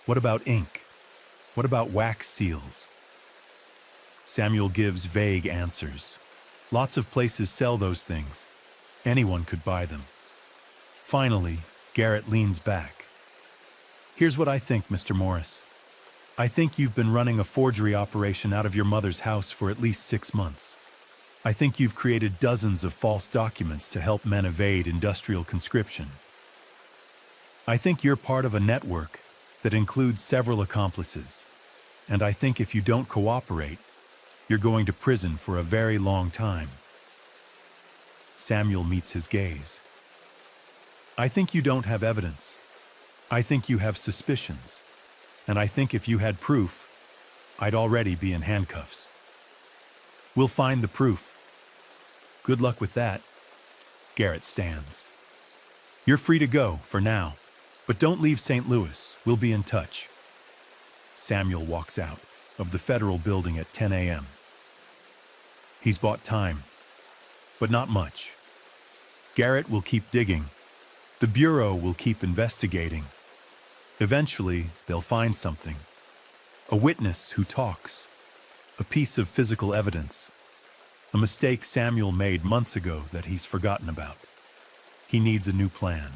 A: What about ink? What about wax seals? Samuel gives vague answers. Lots of places sell those things. Anyone could buy them. Finally, Garrett leans back. Here's what I think, Mr. Morris. I think you've been running a forgery operation out of your mother's house for at least 6 months. I think you've created dozens of false documents to help men evade industrial conscription. I think you're part of a network that includes several accomplices. And I think if you don't cooperate, you're going to prison for a very long time. Samuel meets his gaze. I think you don't have evidence. I think you have suspicions. And I think if you had proof, I'd already be in handcuffs. We'll find the proof. Good luck with that. Garrett stands. You're free to go for now, but don't leave St. Louis. We'll be in touch. Samuel walks out of the federal building at 10 a.m. He's bought time, but not much. Garrett will keep digging. The Bureau will keep investigating. Eventually, they'll find something. A witness who talks. A piece of physical evidence. A mistake Samuel made months ago that he's forgotten about. He needs a new plan,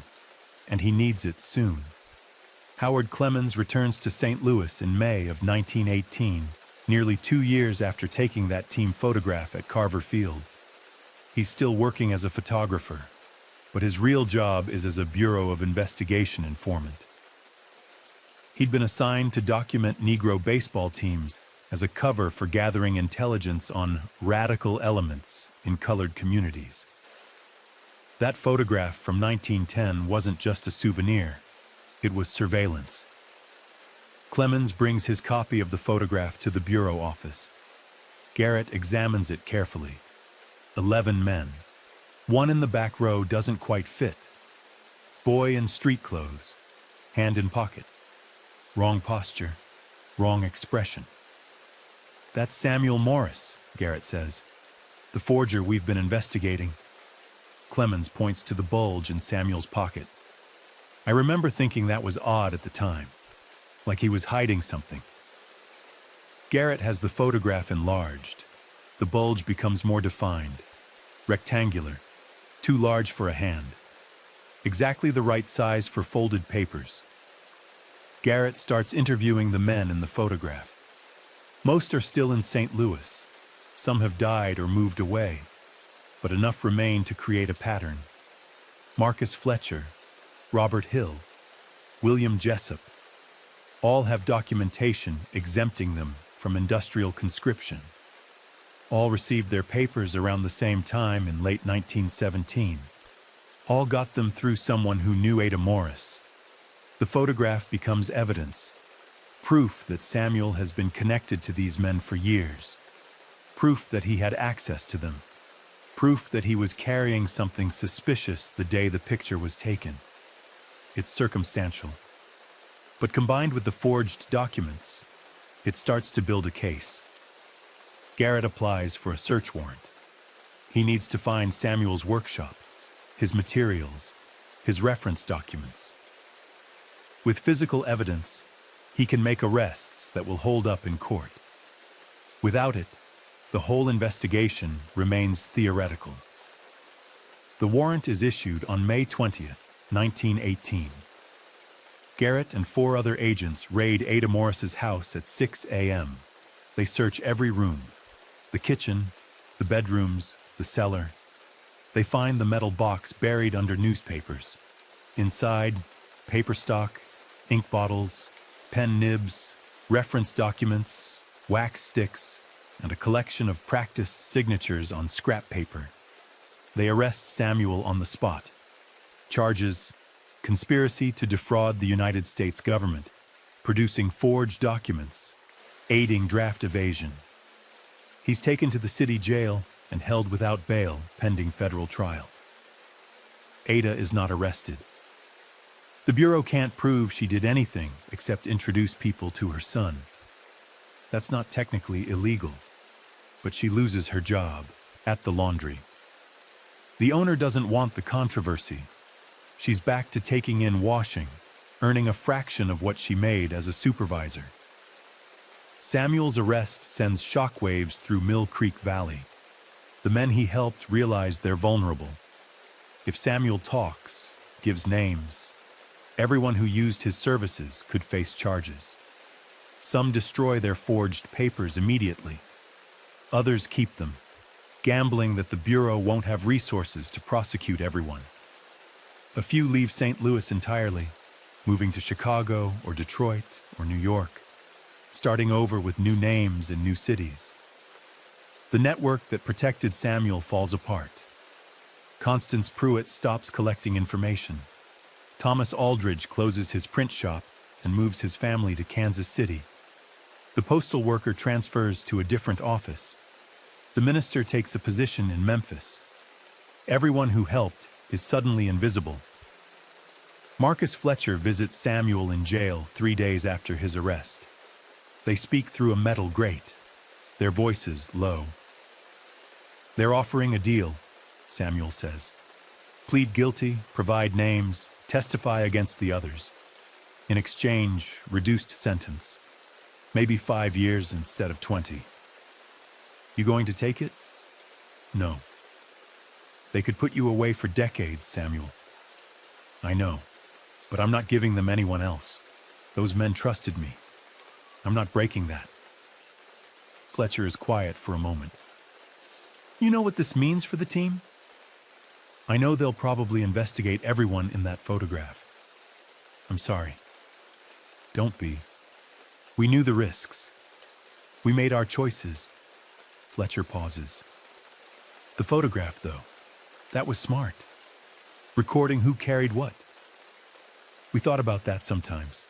A: and he needs it soon. Howard Clemens returns to St. Louis in May of 1918, nearly 2 years after taking that team photograph at Carver Field. He's still working as a photographer, but his real job is as a Bureau of Investigation informant. He'd been assigned to document Negro baseball teams as a cover for gathering intelligence on radical elements in colored communities. That photograph from 1910 wasn't just a souvenir, it was surveillance. Clemens brings his copy of the photograph to the Bureau office. Garrett examines it carefully. 11 men. One in the back row doesn't quite fit. Boy in street clothes, hand in pocket. Wrong posture, wrong expression. That's Samuel Morris, Garrett says. The forger we've been investigating. Clemens points to the bulge in Samuel's pocket. I remember thinking that was odd at the time, like he was hiding something. Garrett has the photograph enlarged. The bulge becomes more defined, rectangular, too large for a hand. Exactly the right size for folded papers. Garrett starts interviewing the men in the photograph. Most are still in St. Louis. Some have died or moved away, but enough remain to create a pattern. Marcus Fletcher, Robert Hill, William Jessup, all have documentation exempting them from industrial conscription. All received their papers around the same time in late 1917. All got them through someone who knew Ada Morris. The photograph becomes evidence, proof that Samuel has been connected to these men for years, proof that he had access to them, proof that he was carrying something suspicious the day the picture was taken. It's circumstantial, but combined with the forged documents, it starts to build a case. Garrett applies for a search warrant. He needs to find Samuel's workshop, his materials, his reference documents. With physical evidence, he can make arrests that will hold up in court. Without it, The whole investigation remains theoretical. The warrant is issued on May 20th, 1918. Garrett and 4 other agents raid Ada Morris's house at 6 a.m. They search every room, the kitchen, the bedrooms, the cellar. They find the metal box buried under newspapers. Inside, paper stock, ink bottles, pen nibs, reference documents, wax sticks, and a collection of practiced signatures on scrap paper. They arrest Samuel on the spot. Charges: conspiracy to defraud the United States government, producing forged documents, aiding draft evasion. He's taken to the city jail and held without bail pending federal trial. Ada is not arrested. The Bureau can't prove she did anything except introduce people to her son. That's not technically illegal, but she loses her job at the laundry. The owner doesn't want the controversy. She's back to taking in washing, earning a fraction of what she made as a supervisor. Samuel's arrest sends shockwaves through Mill Creek Valley. The men he helped realize they're vulnerable. If Samuel talks, gives names, everyone who used his services could face charges. Some destroy their forged papers immediately. Others keep them, gambling that the Bureau won't have resources to prosecute everyone. A few leave St. Louis entirely, moving to Chicago or Detroit or New York, starting over with new names in new cities. The network that protected Samuel falls apart. Constance Pruitt stops collecting information. Thomas Aldridge closes his print shop and moves his family to Kansas City. The postal worker transfers to a different office. The minister takes a position in Memphis. Everyone who helped is suddenly invisible. Marcus Fletcher visits Samuel in jail 3 days after his arrest. They speak through a metal grate, their voices low. They're offering a deal, Samuel says. Plead guilty, provide names, testify against the others. In exchange, reduced sentence. Maybe 5 years instead of 20. You going to take it? No. They could put you away for decades, Samuel. I know, but I'm not giving them anyone else. Those men trusted me. I'm not breaking that. Fletcher is quiet for a moment. You know what this means for the team? I know they'll probably investigate everyone in that photograph. I'm sorry. Don't be. We knew the risks. We made our choices. Fletcher pauses. The photograph, though, that was smart. Recording who carried what. We thought about that sometimes.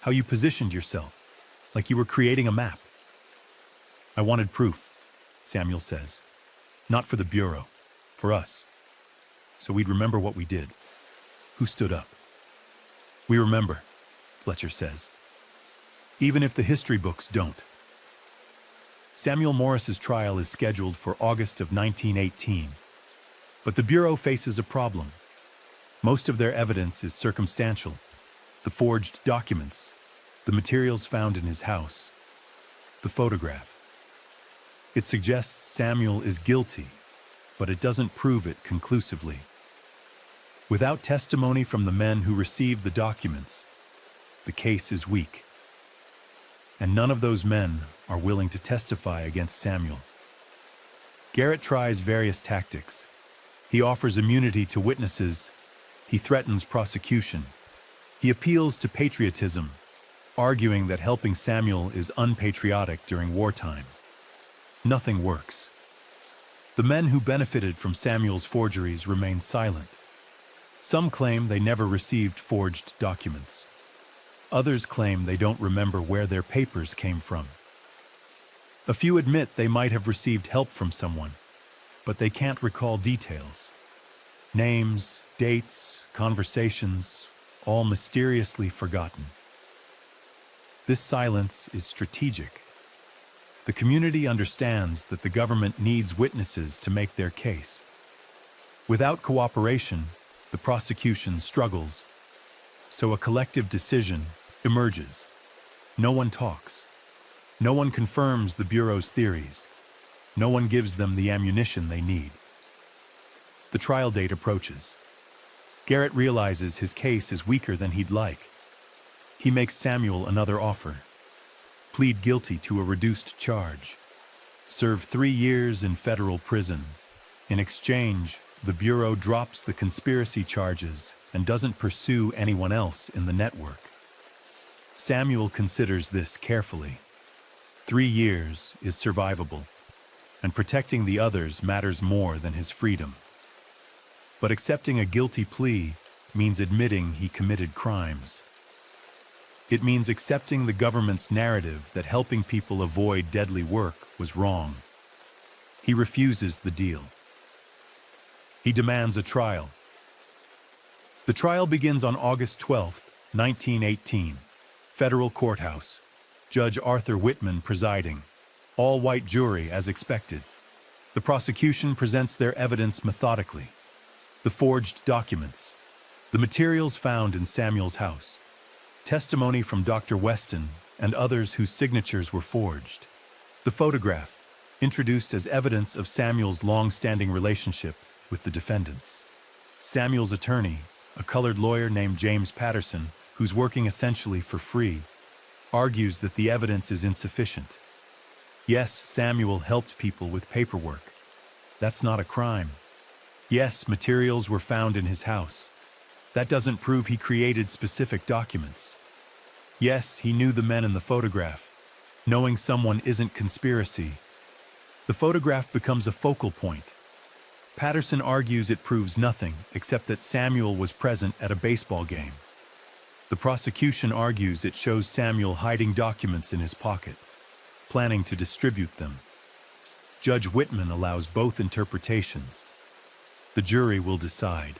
A: How you positioned yourself, like you were creating a map. I wanted proof, Samuel says. Not for the Bureau, for us. So we'd remember what we did. Who stood up. We remember, Fletcher says. Even if the history books don't. Samuel Morris's trial is scheduled for August of 1918. But the Bureau faces a problem. Most of their evidence is circumstantial. The forged documents, the materials found in his house, the photograph. It suggests Samuel is guilty, but it doesn't prove it conclusively. Without testimony from the men who received the documents, the case is weak. And none of those men are willing to testify against Samuel. Garrett tries various tactics. He offers immunity to witnesses. He threatens prosecution. He appeals to patriotism, arguing that helping Samuel is unpatriotic during wartime. Nothing works. The men who benefited from Samuel's forgeries remain silent. Some claim they never received forged documents. Others claim they don't remember where their papers came from. A few admit they might have received help from someone, but they can't recall details. Names, dates, conversations, all mysteriously forgotten. This silence is strategic. The community understands that the government needs witnesses to make their case. Without cooperation, the prosecution struggles. So a collective decision emerges. No one talks. No one confirms the Bureau's theories. No one gives them the ammunition they need. The trial date approaches. Garrett realizes his case is weaker than he'd like. He makes Samuel another offer. Plead guilty to a reduced charge. Serve 3 years in federal prison. In exchange, the Bureau drops the conspiracy charges and doesn't pursue anyone else in the network. Samuel considers this carefully. 3 years is survivable, and protecting the others matters more than his freedom. But accepting a guilty plea means admitting he committed crimes. It means accepting the government's narrative that helping people avoid deadly work was wrong. He refuses the deal. He demands a trial. The trial begins on August 12, 1918. Federal Courthouse. Judge Arthur Whitman presiding. All-white jury as expected. The prosecution presents their evidence methodically. The forged documents. The materials found in Samuel's house. Testimony from Dr. Weston and others whose signatures were forged. The photograph, introduced as evidence of Samuel's long-standing relationship with the defendants. Samuel's attorney, a colored lawyer named James Patterson, who's working essentially for free, argues that the evidence is insufficient. Yes, Samuel helped people with paperwork. That's not a crime. Yes, materials were found in his house. That doesn't prove he created specific documents. Yes, he knew the men in the photograph. Knowing someone isn't conspiracy. The photograph becomes a focal point. Patterson argues it proves nothing except that Samuel was present at a baseball game. The prosecution argues it shows Samuel hiding documents in his pocket, planning to distribute them. Judge Whitman allows both interpretations. The jury will decide.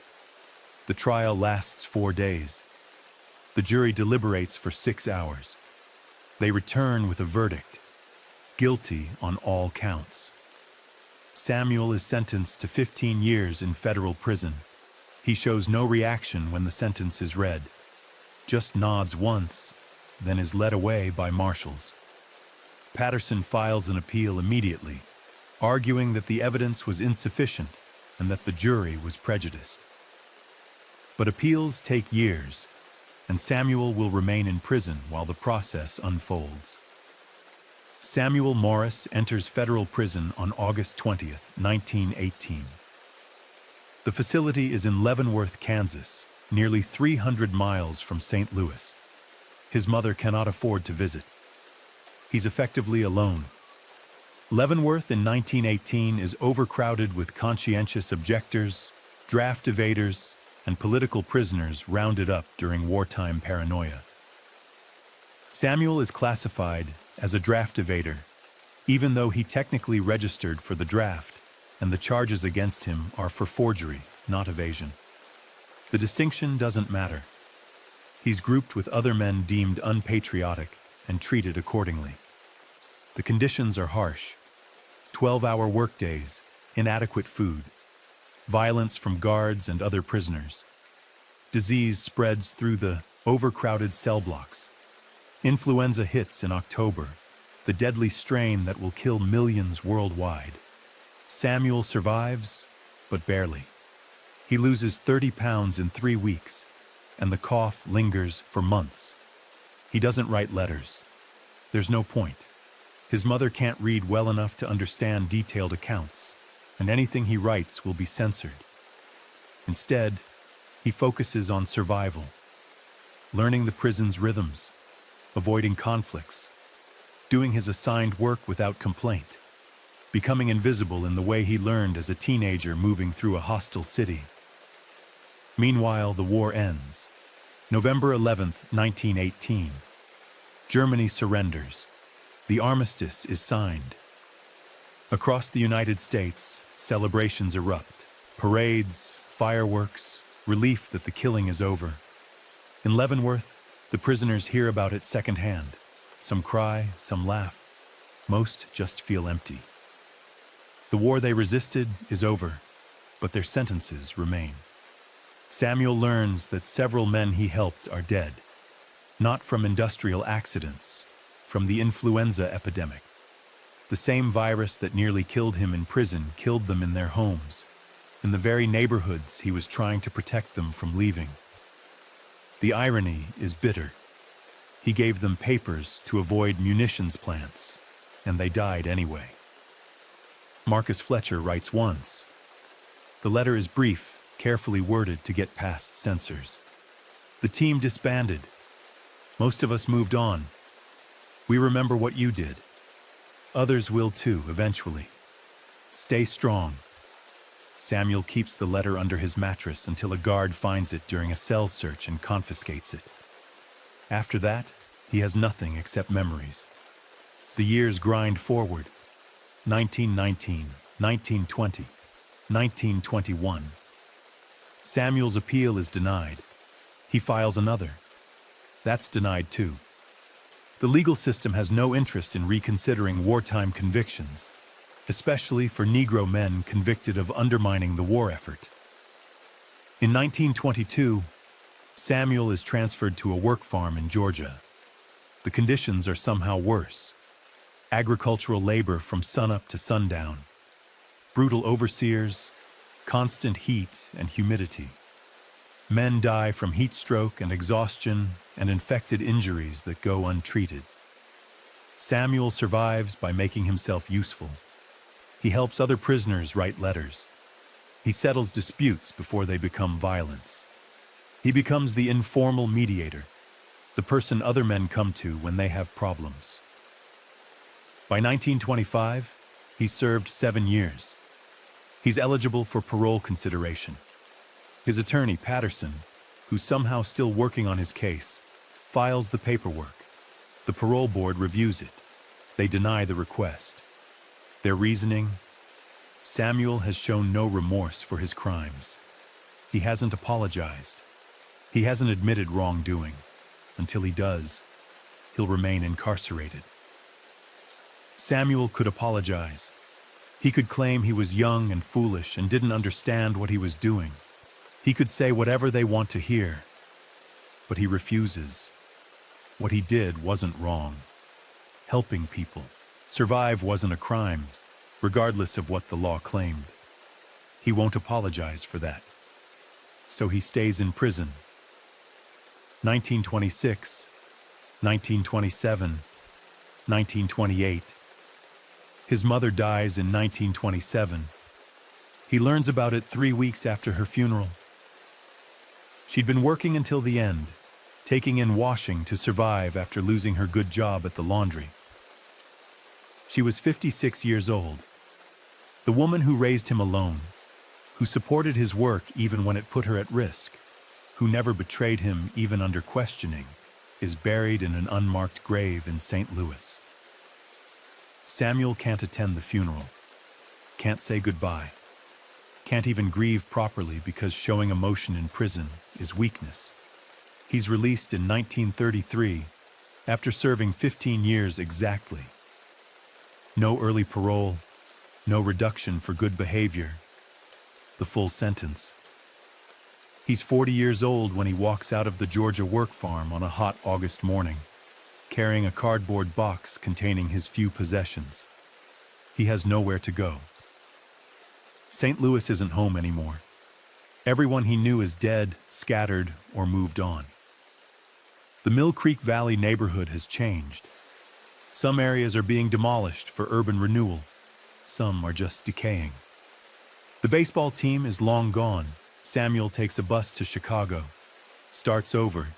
A: The trial lasts 4 days. The jury deliberates for 6 hours. They return with a verdict: guilty on all counts. Samuel is sentenced to 15 years in federal prison. He shows no reaction when the sentence is read. Just nods once, then is led away by marshals. Patterson files an appeal immediately, arguing that the evidence was insufficient and that the jury was prejudiced. But appeals take years, and Samuel will remain in prison while the process unfolds. Samuel Morris enters federal prison on August 20th, 1918. The facility is in Leavenworth, Kansas, nearly 300 miles from St. Louis. His mother cannot afford to visit. He's effectively alone. Leavenworth in 1918 is overcrowded with conscientious objectors, draft evaders, and political prisoners rounded up during wartime paranoia. Samuel is classified as a draft evader, even though he technically registered for the draft, and the charges against him are for forgery, not evasion. The distinction doesn't matter. He's grouped with other men deemed unpatriotic and treated accordingly. The conditions are harsh: 12-hour workdays, inadequate food, violence from guards and other prisoners. Disease spreads through the overcrowded cell blocks. Influenza hits in October, the deadly strain that will kill millions worldwide. Samuel survives, but barely. He loses 30 pounds in 3 weeks, and the cough lingers for months. He doesn't write letters. There's no point. His mother can't read well enough to understand detailed accounts, and anything he writes will be censored. Instead, he focuses on survival, learning the prison's rhythms, avoiding conflicts, doing his assigned work without complaint, becoming invisible in the way he learned as a teenager moving through a hostile city. Meanwhile, the war ends. November 11th, 1918. Germany surrenders. The armistice is signed. Across the United States, celebrations erupt. Parades, fireworks, relief that the killing is over. In Leavenworth, the prisoners hear about it secondhand. Some cry, some laugh. Most just feel empty. The war they resisted is over, but their sentences remain. Samuel learns that several men he helped are dead, not from industrial accidents, from the influenza epidemic. The same virus that nearly killed him in prison killed them in their homes, in the very neighborhoods he was trying to protect them from leaving. The irony is bitter. He gave them papers to avoid munitions plants, and they died anyway. Marcus Fletcher writes once, "The letter is brief, carefully worded to get past censors. The team disbanded. Most of us moved on. We remember what you did. Others will too, eventually. Stay strong." Samuel keeps the letter under his mattress until a guard finds it during a cell search and confiscates it. After that, he has nothing except memories. The years grind forward. 1919, 1920, 1921. Samuel's appeal is denied. He files another. That's denied too. The legal system has no interest in reconsidering wartime convictions, especially for Negro men convicted of undermining the war effort. In 1922, Samuel is transferred to a work farm in Georgia. The conditions are somehow worse. Agricultural labor from sunup to sundown. Brutal overseers, constant heat and humidity. Men die from heat stroke and exhaustion and infected injuries that go untreated. Samuel survives by making himself useful. He helps other prisoners write letters. He settles disputes before they become violence. He becomes the informal mediator, the person other men come to when they have problems. By 1925, he's served 7 years. He's eligible for parole consideration. His attorney, Patterson, who's somehow still working on his case, files the paperwork. The parole board reviews it. They deny the request. Their reasoning? Samuel has shown no remorse for his crimes. He hasn't apologized. He hasn't admitted wrongdoing. Until he does, he'll remain incarcerated. Samuel could apologize. He could claim he was young and foolish and didn't understand what he was doing. He could say whatever they want to hear. But he refuses. What he did wasn't wrong. Helping people survive wasn't a crime, regardless of what the law claimed. He won't apologize for that. So he stays in prison. 1926, 1927, 1928. His mother dies in 1927. He learns about it 3 weeks after her funeral. She'd been working until the end, taking in washing to survive after losing her good job at the laundry. She was 56 years old. The woman who raised him alone, who supported his work even when it put her at risk, who never betrayed him even under questioning, is buried in an unmarked grave in St. Louis. Samuel can't attend the funeral, can't say goodbye, can't even grieve properly because showing emotion in prison is weakness. He's released in 1933 after serving 15 years exactly. No early parole, no reduction for good behavior, the full sentence. He's 40 years old when he walks out of the Georgia work farm on a hot August morning, carrying a cardboard box containing his few possessions. He has nowhere to go. St. Louis isn't home anymore. Everyone he knew is dead, scattered, or moved on. The Mill Creek Valley neighborhood has changed. Some areas are being demolished for urban renewal. Some are just decaying. The baseball team is long gone. Samuel takes a bus to Chicago, starts over,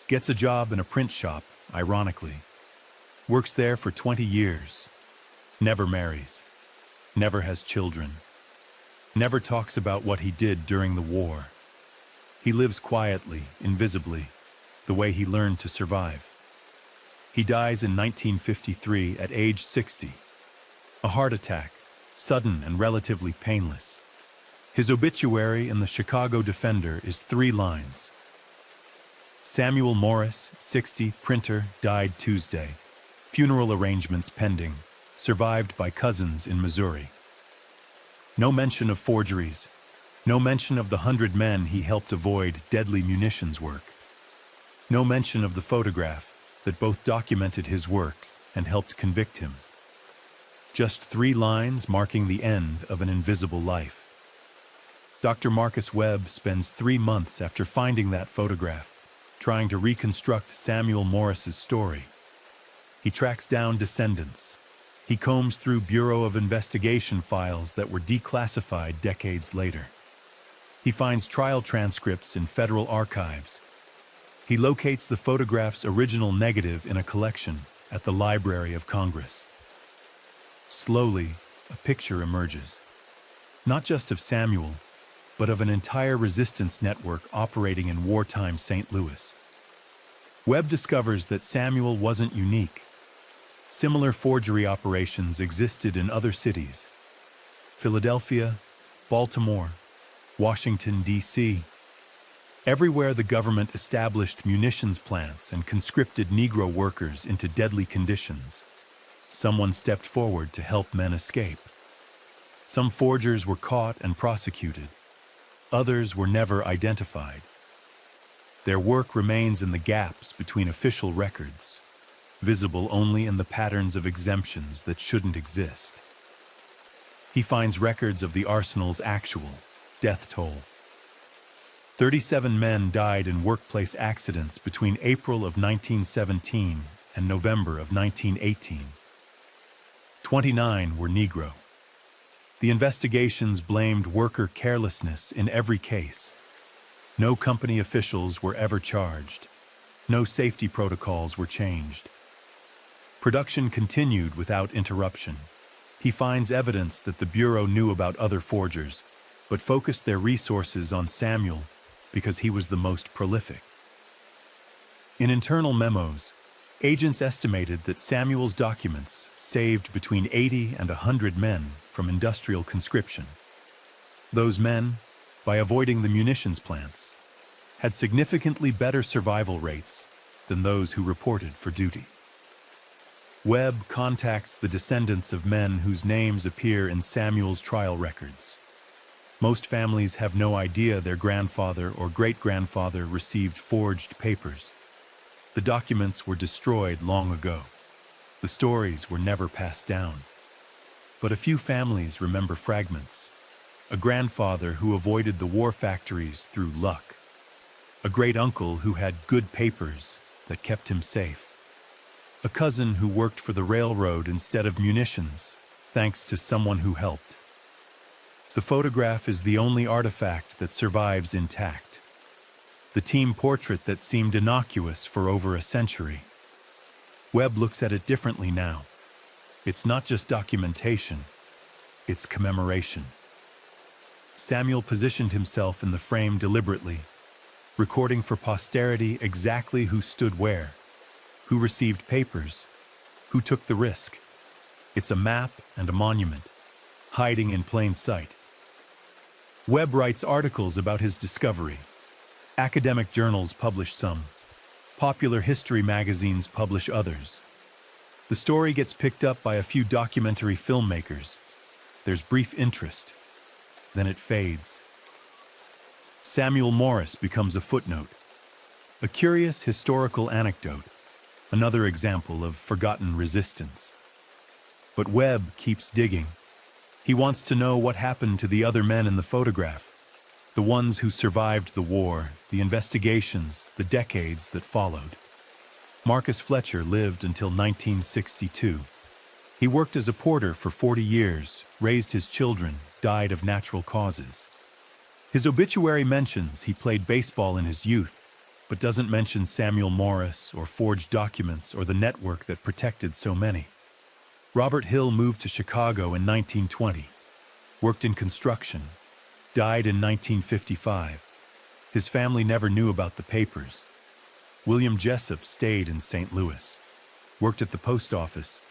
A: gets a job in a print shop, ironically. Works there for 20 years. Never marries. Never has children. Never talks about what he did during the war. He lives quietly, invisibly, the way he learned to survive. He dies in 1953 at age 60. A heart attack, sudden and relatively painless. His obituary in the Chicago Defender is 3 lines. Samuel Morris, 60, printer, died Tuesday. Funeral arrangements pending. Survived by cousins in Missouri. No mention of forgeries. No mention of the 100 men he helped avoid deadly munitions work. No mention of the photograph that both documented his work and helped convict him. just 3 lines marking the end of an invisible life. Dr. Marcus Webb spends 3 months after finding that photograph, trying to reconstruct Samuel Morris's story. He tracks down descendants. He combs through Bureau of Investigation files that were declassified decades later. He finds trial transcripts in federal archives. He locates the photograph's original negative in a collection at the Library of Congress. Slowly, a picture emerges, not just of Samuel, but of an entire resistance network operating in wartime St. Louis. Webb discovers that Samuel wasn't unique. Similar forgery operations existed in other cities: Philadelphia, Baltimore, Washington, D.C. Everywhere the government established munitions plants and conscripted Negro workers into deadly conditions, someone stepped forward to help men escape. Some forgers were caught and prosecuted. Others were never identified. Their work remains in the gaps between official records, visible only in the patterns of exemptions that shouldn't exist. He finds records of the arsenal's actual death toll. 37 men died in workplace accidents between April of 1917 and November of 1918. 29 were Negro. The investigations blamed worker carelessness in every case. No company officials were ever charged. No safety protocols were changed. Production continued without interruption. He finds evidence that the Bureau knew about other forgers, but focused their resources on Samuel because he was the most prolific. In internal memos, agents estimated that Samuel's documents saved between 80 and 100 men from industrial conscription. Those men, by avoiding the munitions plants, had significantly better survival rates than those who reported for duty. Webb contacts the descendants of men whose names appear in Samuel's trial records. Most families have no idea their grandfather or great-grandfather received forged papers. The documents were destroyed long ago. The stories were never passed down. But a few families remember fragments. A grandfather who avoided the war factories through luck. A great-uncle who had good papers that kept him safe. A cousin who worked for the railroad instead of munitions, thanks to someone who helped. The photograph is the only artifact that survives intact. The team portrait that seemed innocuous for over a century. Webb looks at it differently now. It's not just documentation, it's commemoration. Samuel positioned himself in the frame deliberately, recording for posterity exactly who stood where, who received papers, who took the risk. It's a map and a monument, hiding in plain sight. Webb writes articles about his discovery. Academic journals publish some. Popular history magazines publish others. The story gets picked up by a few documentary filmmakers. There's brief interest, then it fades. Samuel Morris becomes a footnote, a curious historical anecdote, another example of forgotten resistance. But Webb keeps digging. He wants to know what happened to the other men in the photograph, the ones who survived the war, the investigations, the decades that followed. Marcus Fletcher lived until 1962. He worked as a porter for 40 years, raised his children, died of natural causes. His obituary mentions he played baseball in his youth, but doesn't mention Samuel Morris or forged documents or the network that protected so many. Robert Hill moved to Chicago in 1920, worked in construction, died in 1955. His family never knew about the papers. William Jessup stayed in St. Louis, worked at the post office,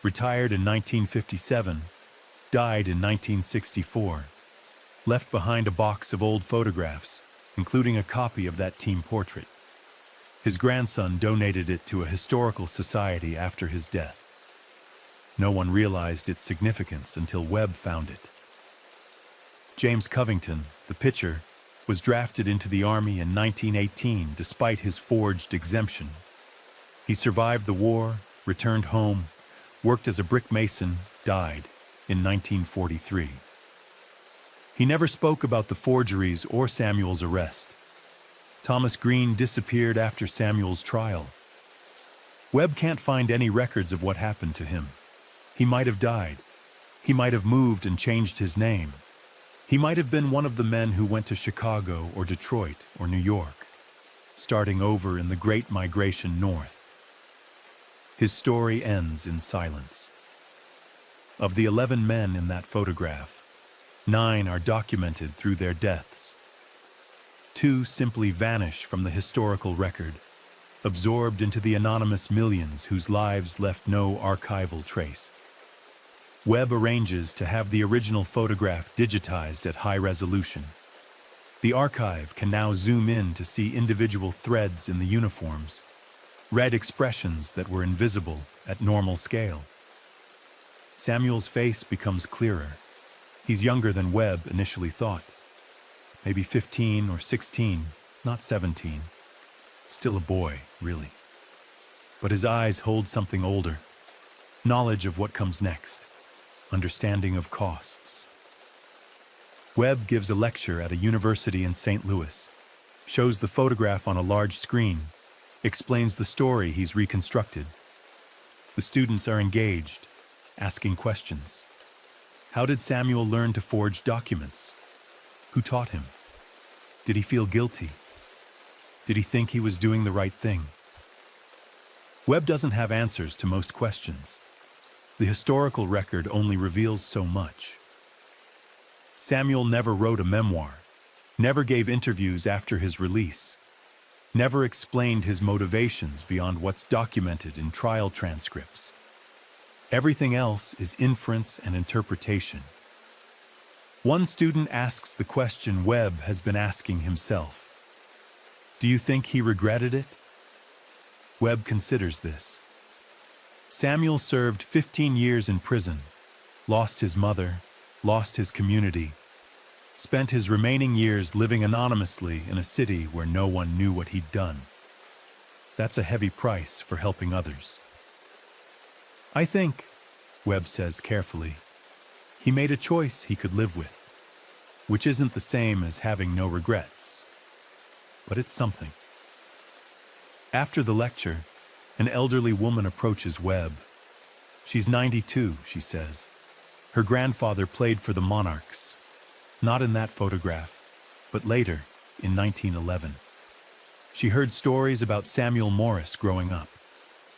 A: retired in 1957, died in 1964, left behind a box of old photographs, including a copy of that team portrait. His grandson donated it to a historical society after his death. No one realized its significance until Webb found it. James Covington, the pitcher, was drafted into the Army in 1918 despite his forged exemption. He survived the war, returned home, worked as a brick mason, died in 1943. He never spoke about the forgeries or Samuel's arrest. Thomas Green disappeared after Samuel's trial. Webb can't find any records of what happened to him. He might have died. He might have moved and changed his name. He might have been one of the men who went to Chicago or Detroit or New York, starting over in the Great Migration North. His story ends in silence. Of the 11 men in that photograph, 9 are documented through their deaths. 2 simply vanish from the historical record, absorbed into the anonymous millions whose lives left no archival trace. Webb arranges to have the original photograph digitized at high resolution. The archive can now zoom in to see individual threads in the uniforms, red expressions that were invisible at normal scale. Samuel's face becomes clearer. He's younger than Webb initially thought. Maybe 15 or 16, not 17. Still a boy, really. But his eyes hold something older. Knowledge of what comes next. Understanding of costs. Webb gives a lecture at a university in St. Louis, shows the photograph on a large screen, explains the story he's reconstructed. The students are engaged, asking questions. How did Samuel learn to forge documents? Who taught him? Did he feel guilty? Did he think he was doing the right thing? Webb doesn't have answers to most questions. The historical record only reveals so much. Samuel never wrote a memoir, never gave interviews after his release, never explained his motivations beyond what's documented in trial transcripts. Everything else is inference and interpretation. One student asks the question Webb has been asking himself. Do you think he regretted it? Webb considers this. Samuel served 15 years in prison, lost his mother, lost his community, spent his remaining years living anonymously in a city where no one knew what he'd done. That's a heavy price for helping others. I think, Webb says carefully, he made a choice he could live with, which isn't the same as having no regrets, but it's something. After the lecture, an elderly woman approaches Webb. She's 92, she says. Her grandfather played for the Monarchs, not in that photograph, but later, in 1911. She heard stories about Samuel Morris growing up.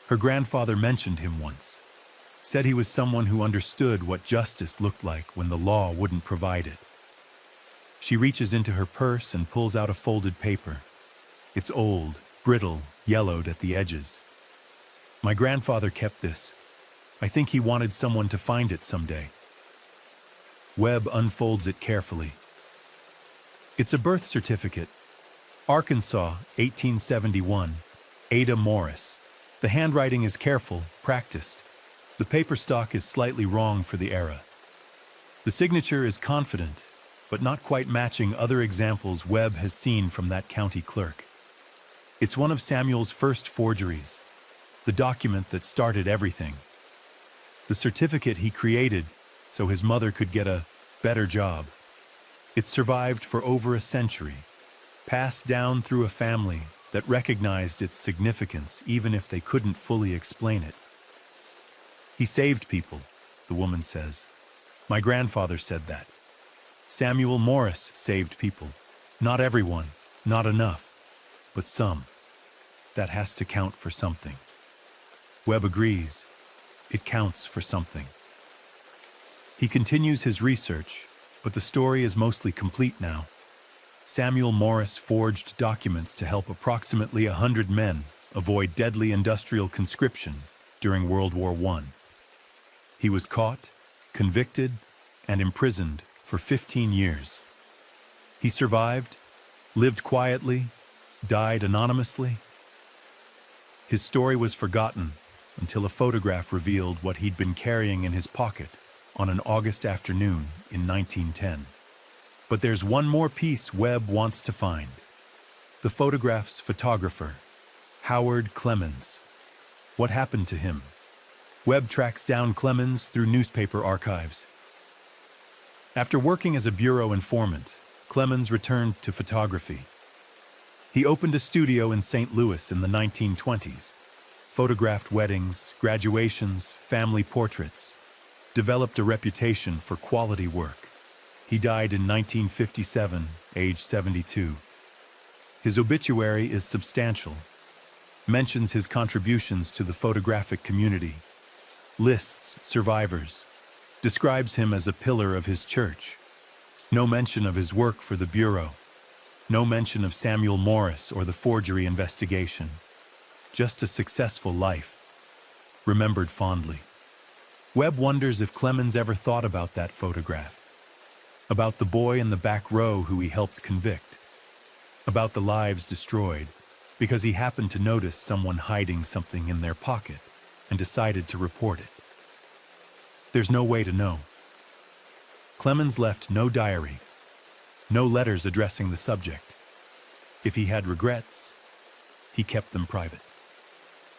A: Her grandfather mentioned him once, said he was someone who understood what justice looked like when the law wouldn't provide it. She reaches into her purse and pulls out a folded paper. It's old, brittle, yellowed at the edges. My grandfather kept this. I think he wanted someone to find it someday. Webb unfolds it carefully. It's a birth certificate. Arkansas, 1871. Ada Morris. The handwriting is careful, practiced. The paper stock is slightly wrong for the era. The signature is confident, but not quite matching other examples Webb has seen from that county clerk. It's one of Samuel's first forgeries, the document that started everything. The certificate he created so his mother could get a better job. It survived for over a century, passed down through a family that recognized its significance even if they couldn't fully explain it. He saved people, the woman says. My grandfather said that. Samuel Morris saved people. Not everyone, not enough, but some. That has to count for something. Webb agrees. It counts for something. He continues his research, but the story is mostly complete now. Samuel Morris forged documents to help approximately 100 men avoid deadly industrial conscription during World War I. He was caught, convicted, and imprisoned for 15 years. He survived, lived quietly, died anonymously. His story was forgotten until a photograph revealed what he'd been carrying in his pocket on an August afternoon in 1910. But there's one more piece Webb wants to find. The photograph's photographer, Howard Clemens. What happened to him? Webb tracks down Clemens through newspaper archives. After working as a bureau informant, Clemens returned to photography. He opened a studio in St. Louis in the 1920s, photographed weddings, graduations, family portraits, developed a reputation for quality work. He died in 1957, age 72. His obituary is substantial, mentions his contributions to the photographic community, lists survivors, describes him as a pillar of his church. No mention of his work for the Bureau. No mention of Samuel Morris or the forgery investigation. Just a successful life, remembered fondly. Webb wonders if Clemens ever thought about that photograph, about the boy in the back row who he helped convict, about the lives destroyed because he happened to notice someone hiding something in their pocket and decided to report it. There's no way to know. Clemens left no diary, no letters addressing the subject. If he had regrets, he kept them private.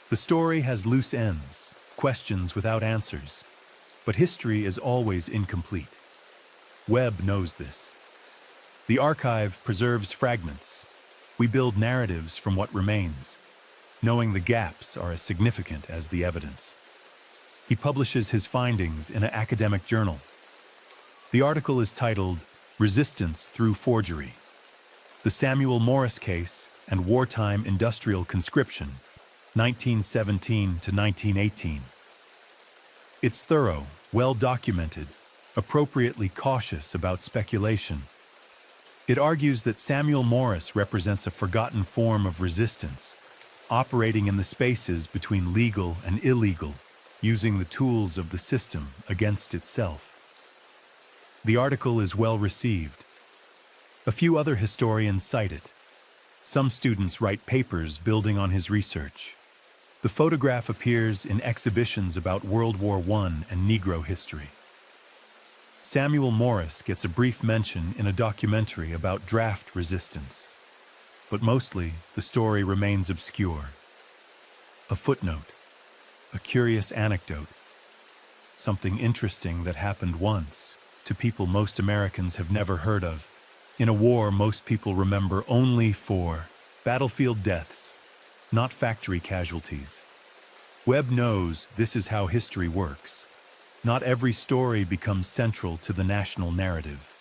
A: The story has loose ends, questions without answers, but history is always incomplete. Webb knows this. The archive preserves fragments. We build narratives from what remains, knowing the gaps are as significant as the evidence. He publishes his findings in an academic journal. The article is titled "Resistance Through Forgery: The Samuel Morris Case and Wartime Industrial Conscription, 1917 to 1918. It's thorough, well-documented, appropriately cautious about speculation. It argues that Samuel Morris represents a forgotten form of resistance, operating in the spaces between legal and illegal, using the tools of the system against itself. The article is well received. A few other historians cite it. Some students write papers building on his research. The photograph appears in exhibitions about World War I and Negro history. Samuel Morris gets a brief mention in a documentary about draft resistance, but mostly the story remains obscure. A footnote, a curious anecdote, something interesting that happened once to people most Americans have never heard of, in a war most people remember only for battlefield deaths, not factory casualties. Webb knows this is how history works. Not every story becomes central to the national narrative.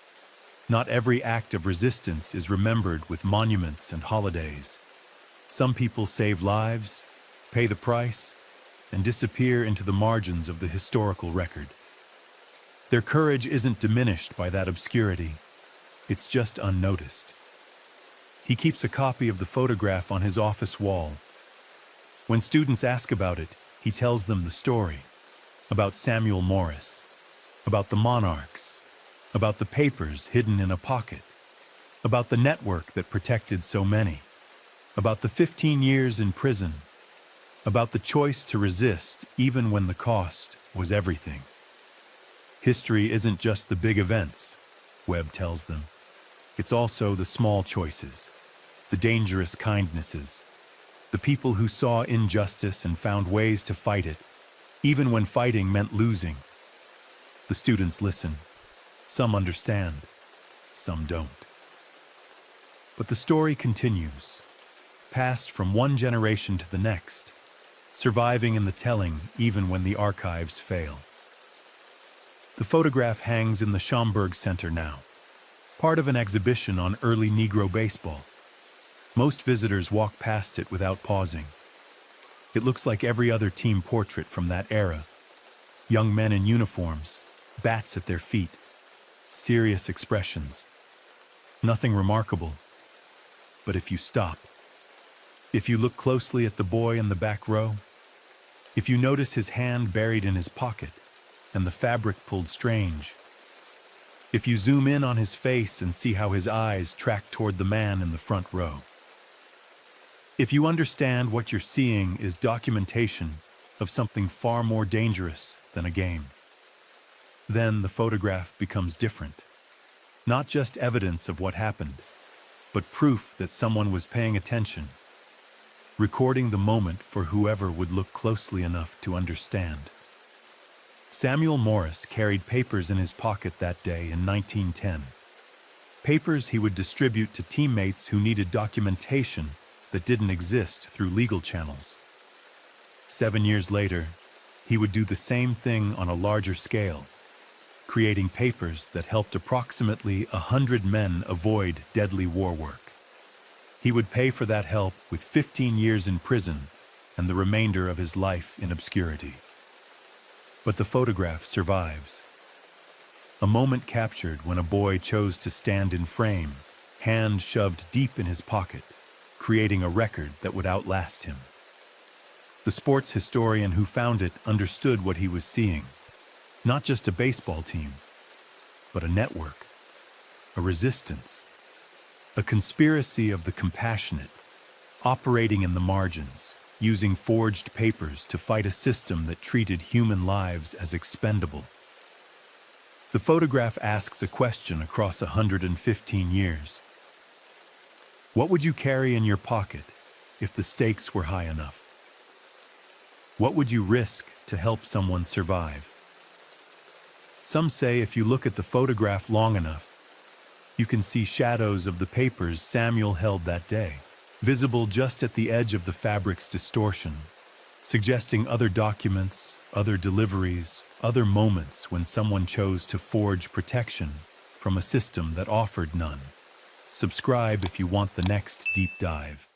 A: Not every act of resistance is remembered with monuments and holidays. Some people save lives, pay the price, and disappear into the margins of the historical record. Their courage isn't diminished by that obscurity. It's just unnoticed. He keeps a copy of the photograph on his office wall. When students ask about it, he tells them the story. About Samuel Morris, about the monarchs, about the papers hidden in a pocket, about the network that protected so many, about the 15 years in prison, about the choice to resist even when the cost was everything. History isn't just the big events, Webb tells them. It's also the small choices, the dangerous kindnesses, the people who saw injustice and found ways to fight it, even when fighting meant losing. The students listen. Some understand, some don't. But the story continues, passed from one generation to the next, surviving in the telling even when the archives fail. The photograph hangs in the Schomburg Center now, part of an exhibition on early Negro baseball. Most visitors walk past it without pausing. It looks like every other team portrait from that era. Young men in uniforms, bats at their feet, serious expressions. Nothing remarkable. But if you stop, if you look closely at the boy in the back row, if you notice his hand buried in his pocket and the fabric pulled strange, if you zoom in on his face and see how his eyes track toward the man in the front row, if you understand what you're seeing is documentation of something far more dangerous than a game, then the photograph becomes different. Not just evidence of what happened, but proof that someone was paying attention, recording the moment for whoever would look closely enough to understand. Samuel Morse carried papers in his pocket that day in 1910. Papers he would distribute to teammates who needed documentation that didn't exist through legal channels. 7 years later, he would do the same thing on a larger scale, creating papers that helped approximately 100 men avoid deadly war work. He would pay for that help with 15 years in prison and the remainder of his life in obscurity. But the photograph survives. A moment captured when a boy chose to stand in frame, hand shoved deep in his pocket, creating a record that would outlast him. The sports historian who found it understood what he was seeing. Not just a baseball team, but a network, a resistance, a conspiracy of the compassionate, operating in the margins, using forged papers to fight a system that treated human lives as expendable. The photograph asks a question across 115 years. What would you carry in your pocket if the stakes were high enough? What would you risk to help someone survive? Some say if you look at the photograph long enough, you can see shadows of the papers Samuel held that day, visible just at the edge of the fabric's distortion, suggesting other documents, other deliveries, other moments when someone chose to forge protection from a system that offered none. Subscribe if you want the next deep dive.